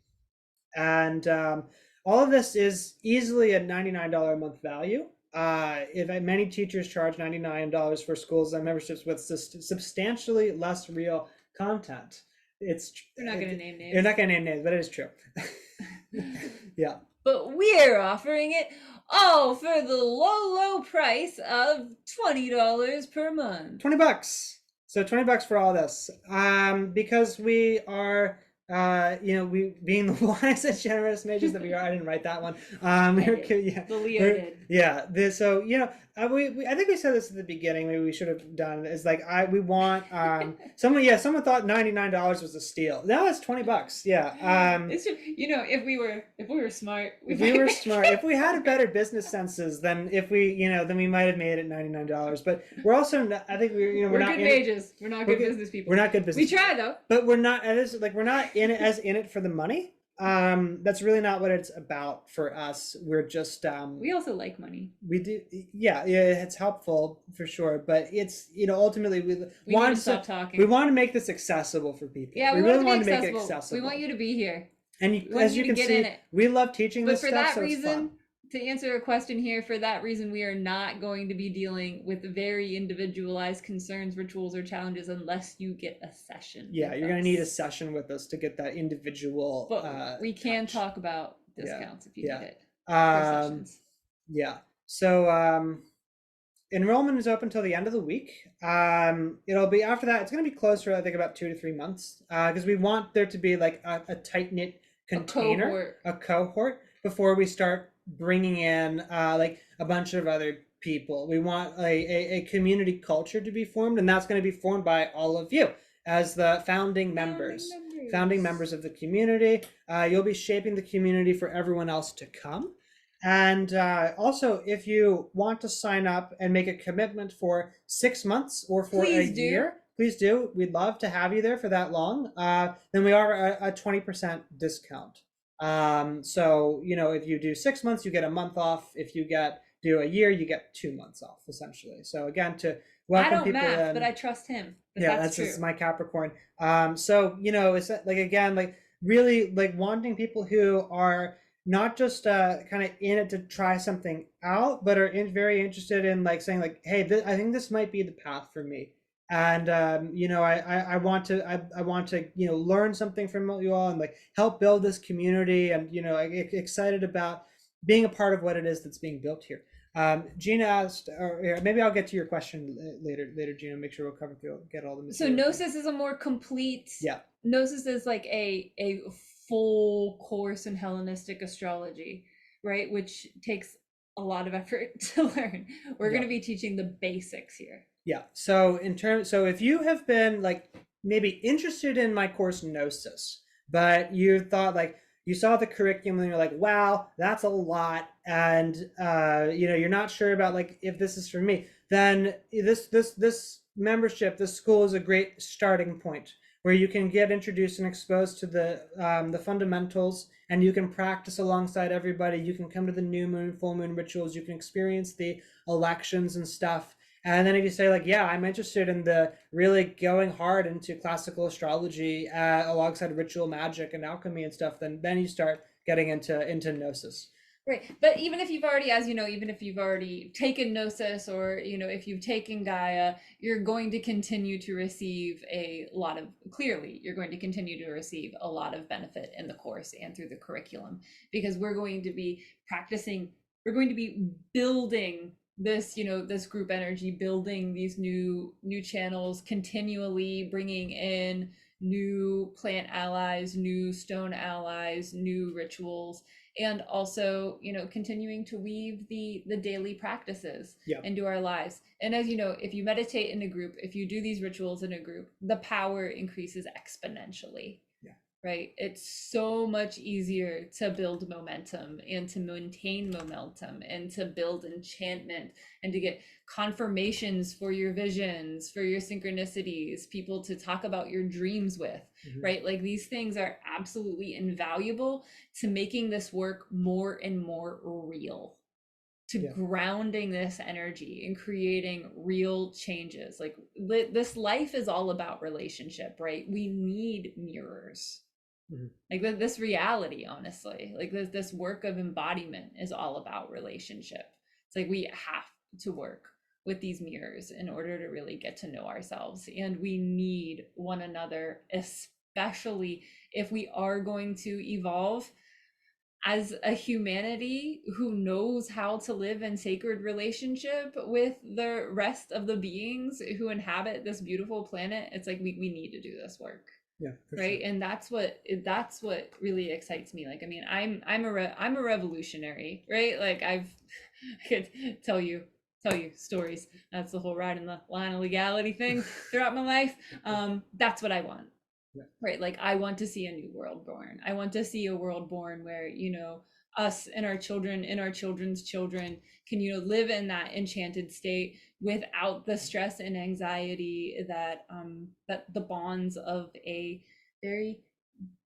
And all of this is easily a $99 a month value. Many teachers charge $99 for schools and memberships with substantially less real content. They're not going to name names. They're not going to name names, but it is true. Yeah. But we're offering it all for the low price of $20 per month. $20. So $20 for all this. Because we are we being the wise and generous mages that we are. I didn't write that one. I did. Yeah, The Leo did. yeah. This, so I think we said this at the beginning. Maybe we should have done is like we want someone thought $99 was a steal. Now it's $20. Yeah. It's just, if we were smart, If we were smart, if we had a better business senses, then then we might have made it $99. But we're also not, I think we're not good mages. We're not good business people. We're not good business. We try though. But we're not. It is like we're not in it for the money. That's really not what it's about for us. We're just we also like money. We do, yeah, it's helpful for sure. But it's ultimately we want to stop talking. We want to make this accessible for people. Yeah, we really want to make it accessible. We want you to be here. And as you can see, we love teaching this stuff. But for that reason, to answer a question here, for that reason, we are not going to be dealing with very individualized concerns, rituals, or challenges unless you get a session. Yeah, you're going to need a session with us to get that individual. But we can talk about discounts if you need it. Sessions. Yeah. So enrollment is open till the end of the week. It'll be after that. It's going to be closed for I think about 2 to 3 months because we want there to be like a tight knit container, a cohort before we start bringing in like a bunch of other people. We want a community culture to be formed, and that's going to be formed by all of you as the founding members of the community. You'll be shaping the community for everyone else to come. And also, if you want to sign up and make a commitment for 6 months or for a year, please do. We'd love to have you there for that long. Then we are a 20% discount. So if you do 6 months, you get a month off. If you do a year, you get 2 months off, essentially. So again, to welcome people in. I don't math, but I trust him. Yeah, that's my Capricorn. So it's like again, like really like wanting people who are not just kind of in it to try something out, but are very interested in like saying like, hey, I think this might be the path for me. And I want to learn something from you all and like help build this community, and excited about being a part of what it is that's being built here. Gina asked, or maybe I'll get to your question later, Gina. Make sure we'll get all the material. So Gnosis is a more complete. Yeah. Gnosis is like a full course in Hellenistic astrology, right? Which takes a lot of effort to learn. We're going to be teaching the basics here. Yeah. So if you have been like maybe interested in my course Gnosis, but you thought like you saw the curriculum and you're like, wow, that's a lot, and you're not sure about like if this is for me, then this membership, this school is a great starting point where you can get introduced and exposed to the fundamentals, and you can practice alongside everybody. You can come to the new moon, full moon rituals. You can experience the elections and stuff. And then if you say like, yeah, I'm interested in the really going hard into classical astrology alongside ritual magic and alchemy and stuff, then you start getting into Gnosis. Right. But even if you've already, even if you've already taken Gnosis, or, if you've taken GAIA, you're going to continue to receive you're going to continue to receive a lot of benefit in the course and through the curriculum, because we're going to be building this, this group energy, building these new channels, continually bringing in new plant allies, new stone allies, new rituals, and also continuing to weave the daily practices into our lives. And as if you meditate in a group, if you do these rituals in a group, the power increases exponentially. Right? It's so much easier to build momentum and to maintain momentum and to build enchantment and to get confirmations for your visions, for your synchronicities, people to talk about your dreams with, right? Like these things are absolutely invaluable to making this work more and more real, to grounding this energy and creating real changes. Like this life is all about relationship, right? We need mirrors. Like this reality, honestly, like this work of embodiment is all about relationship. It's like we have to work with these mirrors in order to really get to know ourselves, and we need one another, especially if we are going to evolve as a humanity who knows how to live in sacred relationship with the rest of the beings who inhabit this beautiful planet. It's like we need to do this work. Yeah, for sure. right? And that's what really excites me. Like, I mean, I'm a revolutionary, right? Like, I could tell you stories. That's the whole ride in the line of legality thing throughout my life. That's what I want, Yeah. right? Like, I want to see a new world born. I want to see a world born where, us and our children and our children's children can, live in that enchanted state without the stress and anxiety that the bonds of a very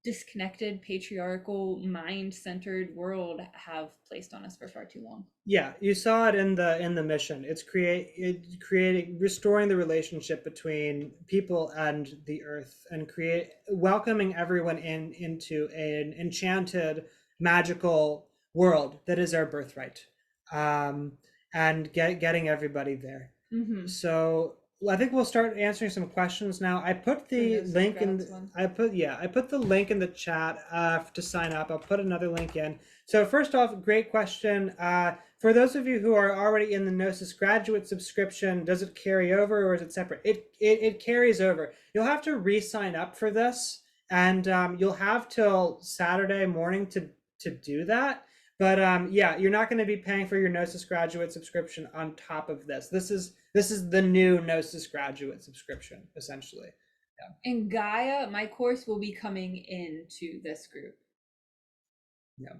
disconnected, patriarchal, mind-centered world have placed on us for far too long. Yeah, you saw it in the mission. Creating, restoring the relationship between people and the earth, and create welcoming everyone into an enchanted, magical world that is our birthright, um, and getting everybody there. Mm-hmm. So I think we'll start answering some questions now. I put the link in. I put the link in the chat to sign up. I'll put another link in. So first off, great question. For those of you who are already in the Gnosis graduate subscription, does it carry over or is it separate? It carries over. You'll have to re-sign up for this, and you'll have till Saturday morning to do that. But yeah, you're not going to be paying for your Gnosis graduate subscription on top of this. This is the new Gnosis graduate subscription, essentially. Yeah. And GAIA, my course will be coming into this group. Yeah.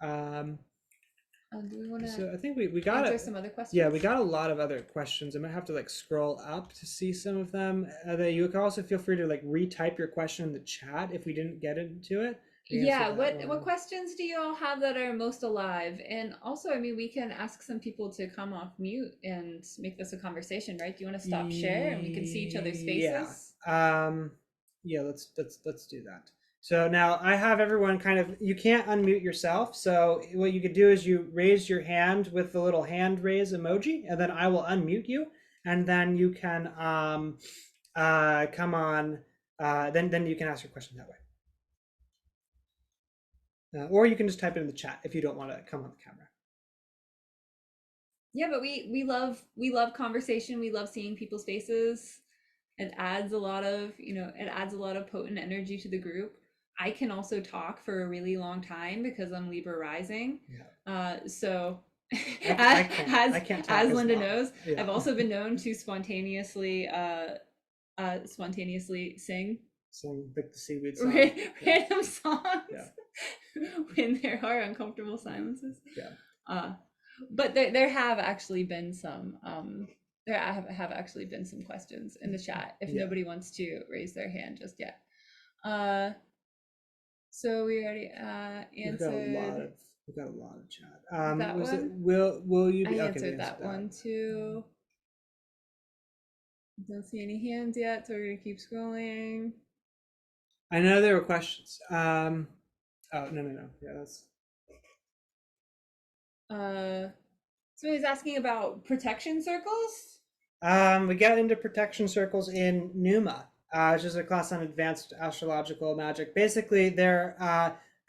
Do we want to? So I think we got answer some other questions. Yeah, we got a lot of other questions. I might have to like scroll up to see some of them. You can also feel free to like retype your question in the chat if we didn't get into it. Yeah, what questions do you all have that are most alive? And also, I mean, we can ask some people to come off mute and make this a conversation, right? Do you want to stop share and we can see each other's faces? Yeah, let's do that. So now I have everyone kind of, you can't unmute yourself. So what you could do is you raise your hand with the little hand raise emoji, and then I will unmute you, and then you can come on. Then you can ask your question that way. Or you can just type it in the chat if you don't want to come on the camera. Yeah, but we love conversation. We love seeing people's faces. It adds a lot of potent energy to the group. I can also talk for a really long time because I'm Libra rising. Yeah. So I can't talk as Linda knows, yeah. I've also been known to spontaneously sing like the seaweed song. random songs when there are uncomfortable silences. Yeah. But there have actually been some there have actually been some questions in the chat if nobody wants to raise their hand just yet. So we already answered. We've got a lot of chat. That was one? It, will you be I answered that one too. Don't see any hands yet, so we're gonna keep scrolling. I know there were questions. Oh no. Yeah, that's so he's asking about protection circles. We get into protection circles in Numa, which is a class on advanced astrological magic. Basically, they're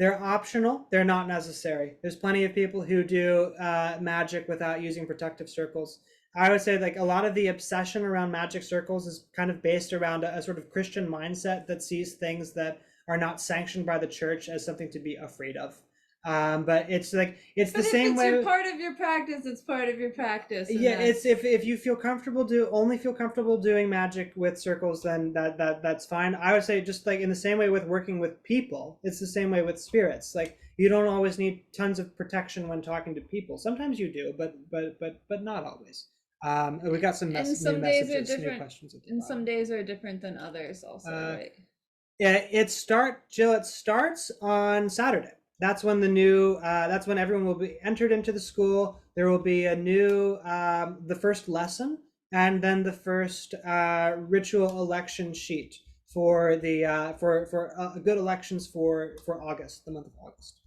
optional. They're not necessary. There's plenty of people who do magic without using protective circles. I would say like a lot of the obsession around magic circles is kind of based around a sort of Christian mindset that sees things that are not sanctioned by the church as something to be afraid of. But it's like the same way. It's part of your practice. It's part of your practice. Yeah, it's if you feel comfortable only feel comfortable doing magic with circles, then that's fine. I would say just like in the same way with working with people, it's the same way with spirits. Like you don't always need tons of protection when talking to people. Sometimes you do, but not always. We got some new messages, new questions. And some days are different than others, also, right? Yeah, it starts on Saturday. That's when that's when everyone will be entered into the school. There will be a new the first lesson, and then the first ritual election sheet for the for good elections for August, the month of August.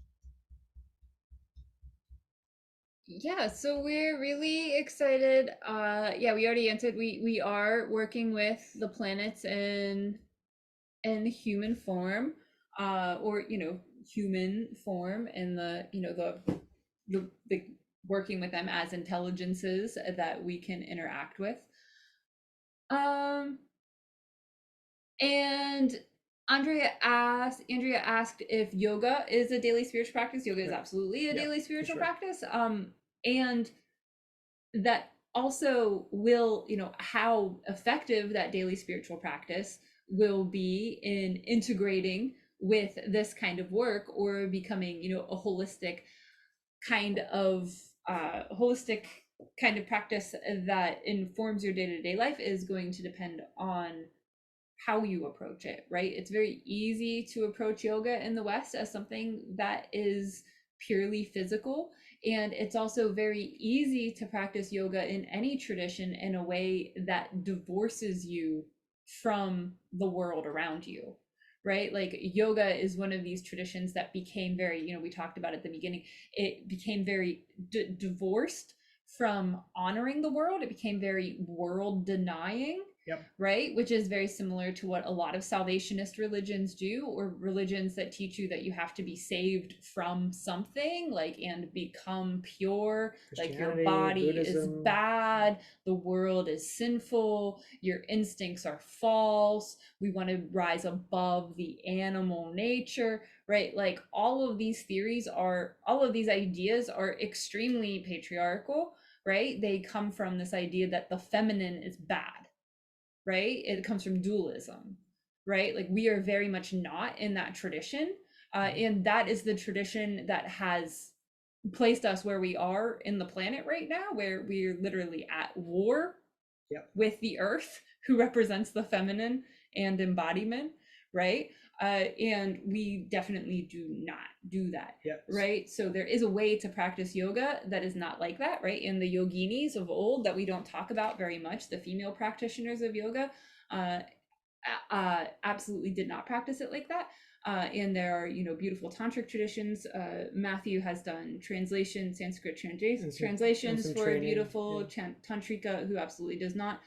Yeah, so we're really excited. Yeah, we already answered. We are working with the planets in human form, or human form, and the working with them as intelligences that we can interact with. And Andrea asked if yoga is a daily spiritual practice. Yoga is Right. absolutely a Yeah, daily for spiritual sure. practice. And that also will, how effective that daily spiritual practice will be in integrating with this kind of work or becoming, a kind of holistic kind of practice that informs your day-to-day life is going to depend on how you approach it, right? It's very easy to approach yoga in the West as something that is purely physical. And it's also very easy to practice yoga in any tradition in a way that divorces you from the world around you, right? Like yoga is one of these traditions that became very, we talked about at the beginning, it became very divorced from honoring the world. It became very world denying, Yep. right? Which is very similar to what a lot of salvationist religions do, or religions that teach you that you have to be saved from something, like, and become pure, like your Christianity, body is Buddhism. bad, the world is sinful, your instincts are false, we want to rise above the animal nature, right? Like all of these all of these ideas are extremely patriarchal, right? They come from this idea that the feminine is bad, right? It comes from dualism, right? Like we are very much not in that tradition. And that is the tradition that has placed us where we are in the planet right now, where we're literally at war Yep. with the earth, who represents the feminine and embodiment, right? And we definitely do not do that, Yes. right? So there is a way to practice yoga that is not like that, right? And the yoginis of old that we don't talk about very much, the female practitioners of yoga, uh, absolutely did not practice it like that. And there are, beautiful tantric traditions. Matthew has done Sanskrit translations some for a training. beautiful tantrika who absolutely does not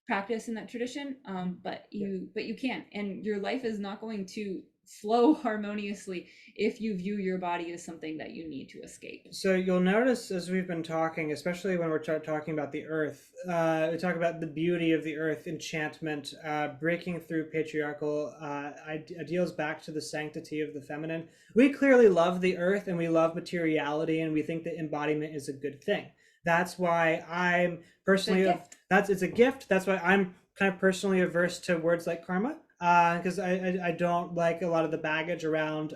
practice in that tradition. But you can, and your life is not going to flow harmoniously if you view your body as something that you need to escape. So you'll notice as we've been talking, especially when we're talking about the earth, we talk about the beauty of the earth, enchantment, breaking through patriarchal ideals back to the sanctity of the feminine. We clearly love the earth and we love materiality, and we think that embodiment is a good thing. That's why I'm personally it's a gift. That's why I'm kind of personally averse to words like karma, because I don't like a lot of the baggage around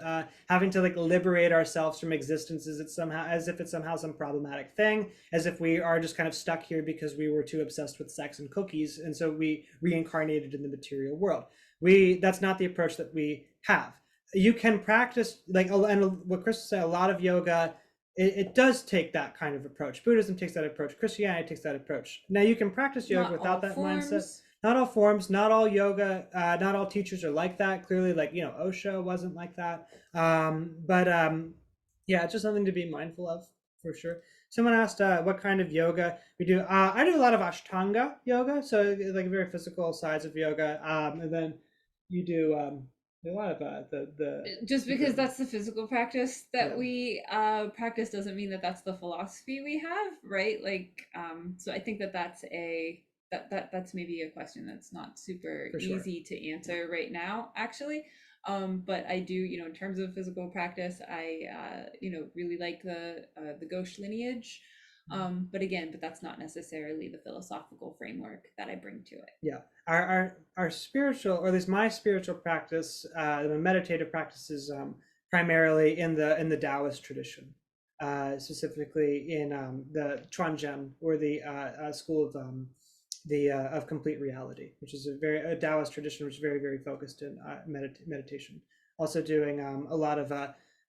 having to like liberate ourselves from existence as if it's somehow some problematic thing, as if we are just kind of stuck here because we were too obsessed with sex and cookies, and so we reincarnated in the material world. That's not the approach that we have. You can practice and what Chris said, a lot of yoga. It does take that kind of approach. Buddhism takes that approach. Christianity takes that approach. Now you can practice yoga without that mindset. Not all forms, not all yoga, not all teachers are like that. Clearly, like Osho wasn't like that. But yeah, it's just something to be mindful of for sure. Someone asked what kind of yoga we do. I do a lot of Ashtanga yoga, so like very physical sides of yoga, and then you do a lot of just because that's the physical practice that we practice doesn't mean that that's the philosophy we have, right? Like so I think that's maybe a question that's not super easy to answer right now, actually. But I do, in terms of physical practice, I really like the Ghosh lineage. But that's not necessarily the philosophical framework that I bring to it. Yeah, our spiritual, or at least my spiritual practice, the meditative practice is primarily in the Taoist tradition, specifically in the Chuanzhen, or the school of of complete reality, which is a Taoist tradition, which is very, very focused in meditation. Also doing a lot of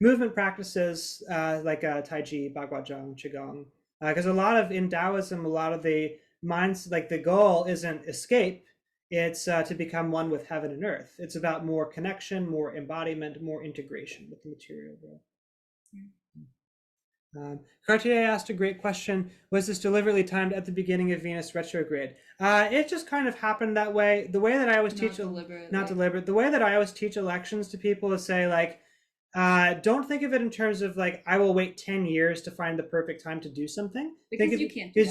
movement practices like Tai Chi, Bagua Qigong, because in Taoism, a lot of the minds, like the goal isn't escape, it's to become one with heaven and earth. It's about more connection, more embodiment, more integration with the material world. Cartier asked a great question. Was this deliberately timed at the beginning of Venus retrograde? It just kind of happened that way. The way that I always teach, not deliberate. The way that I always teach elections to people is say, like, don't think of it in terms of like I will wait 10 years to find the perfect time to do something. Because you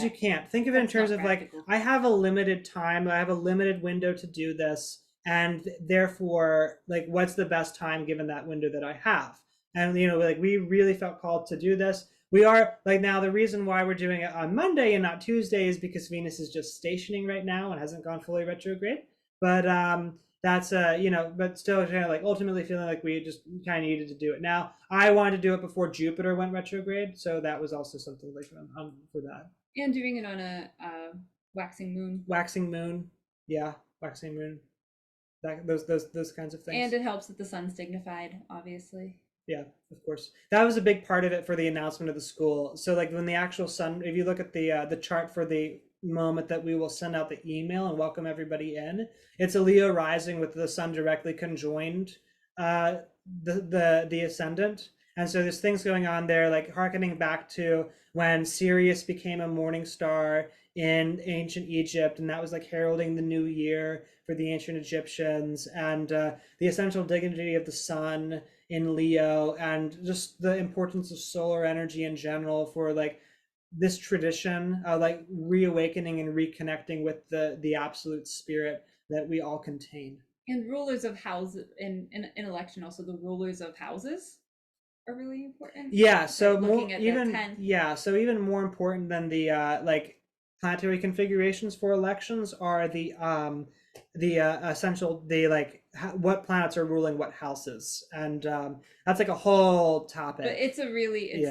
can't. Think of it in terms of like I have a limited time. I have a limited window to do this. and therefore, like, what's the best time given that window that I have? And like, we really felt called to do this. We are, like, now the reason why we're doing it on Monday and not Tuesday is because Venus is just stationing right now and hasn't gone fully retrograde. But that's but still kind of like ultimately feeling like we just kind of needed to do it now. I wanted to do it before Jupiter went retrograde, so that was also something like for that. And doing it on a waxing moon. Waxing moon, yeah, waxing moon. Those kinds of things. And it helps that the sun's dignified, obviously. Yeah, of course. That was a big part of it for the announcement of the school. So like when the actual sun, if you look at the chart for the moment that we will send out the email and welcome everybody in, it's a Leo rising with the sun directly conjoined the ascendant. And so there's things going on there, like harkening back to when Sirius became a morning star in ancient Egypt, and that was like heralding the new year for the ancient Egyptians, and the essential dignity of the sun in Leo, and just the importance of solar energy in general for like this tradition, like reawakening and reconnecting with the absolute spirit that we all contain. And rulers of houses in election, also the rulers of houses are really important. Yeah, so looking more at even 10th. yeah, so even more important than the like planetary configurations for elections are the essential, the like what planets are ruling what houses, and that's like a whole topic. But it's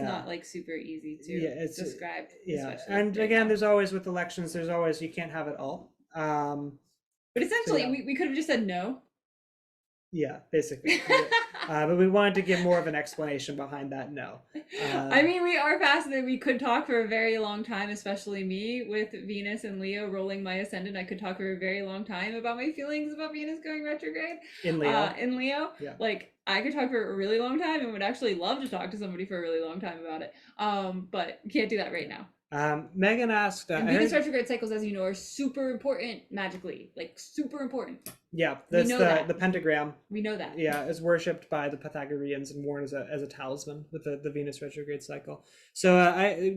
not like super easy to describe. Yeah, and again, now, there's always with elections, there's always, you can't have it all. But essentially, so, yeah, we could have just said no. Yeah, basically. But we wanted to give more of an explanation behind that no. I mean, we are fascinated. We could talk for a very long time, especially me with Venus and Leo rolling my ascendant. I could talk for a very long time about my feelings about Venus going retrograde. In Leo. Yeah. Like, I could talk for a really long time and would actually love to talk to somebody for a really long time about it. But can't do that right now. Megan asked, and Venus retrograde cycles, as you know, are super important magically, like super important. Yeah, that's the pentagram. We know that. Yeah, is worshipped by the Pythagoreans and worn as a talisman with the Venus retrograde cycle. So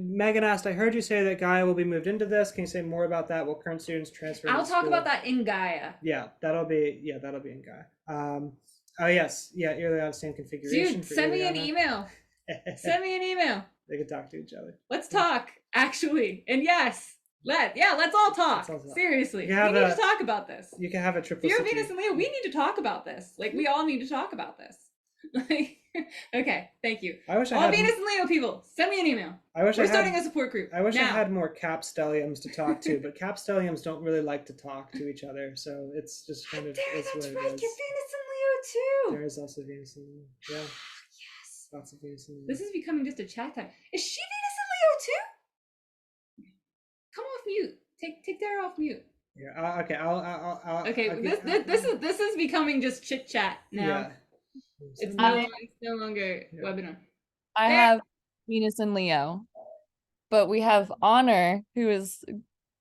Megan asked, I heard you say that GAIA will be moved into this. Can you say more about that? Will current students transfer? I'll talk about that in GAIA. Yeah, that'll be in GAIA. Oh yes, yeah, you're the same configuration. Dude, send me an email. Send me an email. They can talk to each other. Let's talk, actually. And yes, let's all talk. Seriously. We need to talk about this. You can have a triple. If you're Venus and Leo, we need to talk about this. Like, we all need to talk about this. Like, okay, thank you. I wish all Venus and Leo people, send me an email. We're starting a support group. I wish I had more capstelliums to talk to, but capstelliums don't really like to talk to each other, so it's just kind of. That's right. You're Venus and Leo too. There is also Venus and Leo. Yeah. Lots of Venus and Leo. This is becoming just a chat time. Is she Venus and Leo too? Come off mute. Take Dara off mute. Yeah. Okay. I'll okay. This is becoming just chit chat now. Yeah. It's no longer webinar. I have Venus and Leo, but we have Honor, who is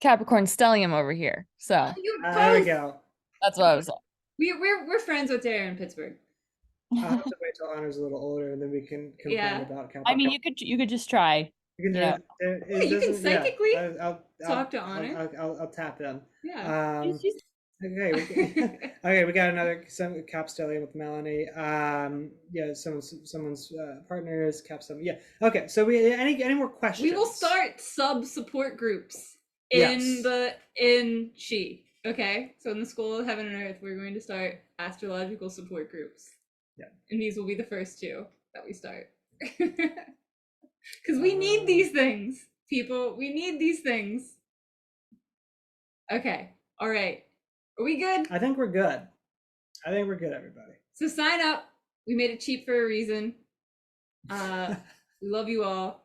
Capricorn stellium over here. So there we go. That's what I was like. We're friends with Dara in Pittsburgh. I'll have to wait till Honor's a little older, and then we can complain about Capricorn. I mean, you could just try. You can you can psychically talk to Honor. I'll tap in. Yeah. Okay, we got some capstellium with Melanie. Yeah, someone's partners capstellium. Yeah. Okay, so we any more questions? We will start sub support groups in She. Okay, so in the School of Heaven and Earth, we're going to start astrological support groups. Yeah, and these will be the first two that we start. Because we need these things, people. We need these things. Okay. All right. Are we good? I think we're good. Everybody. So sign up. We made it cheap for a reason. We love you all.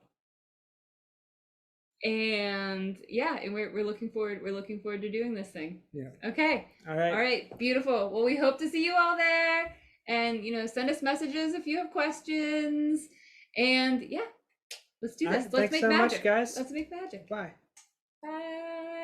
And yeah, and we're looking forward to doing this thing. Yeah. Okay. All right. Beautiful. Well, we hope to see you all there. And send us messages if you have questions. And yeah, let's do this. Let's make magic, guys. Let's make magic. Bye. Bye.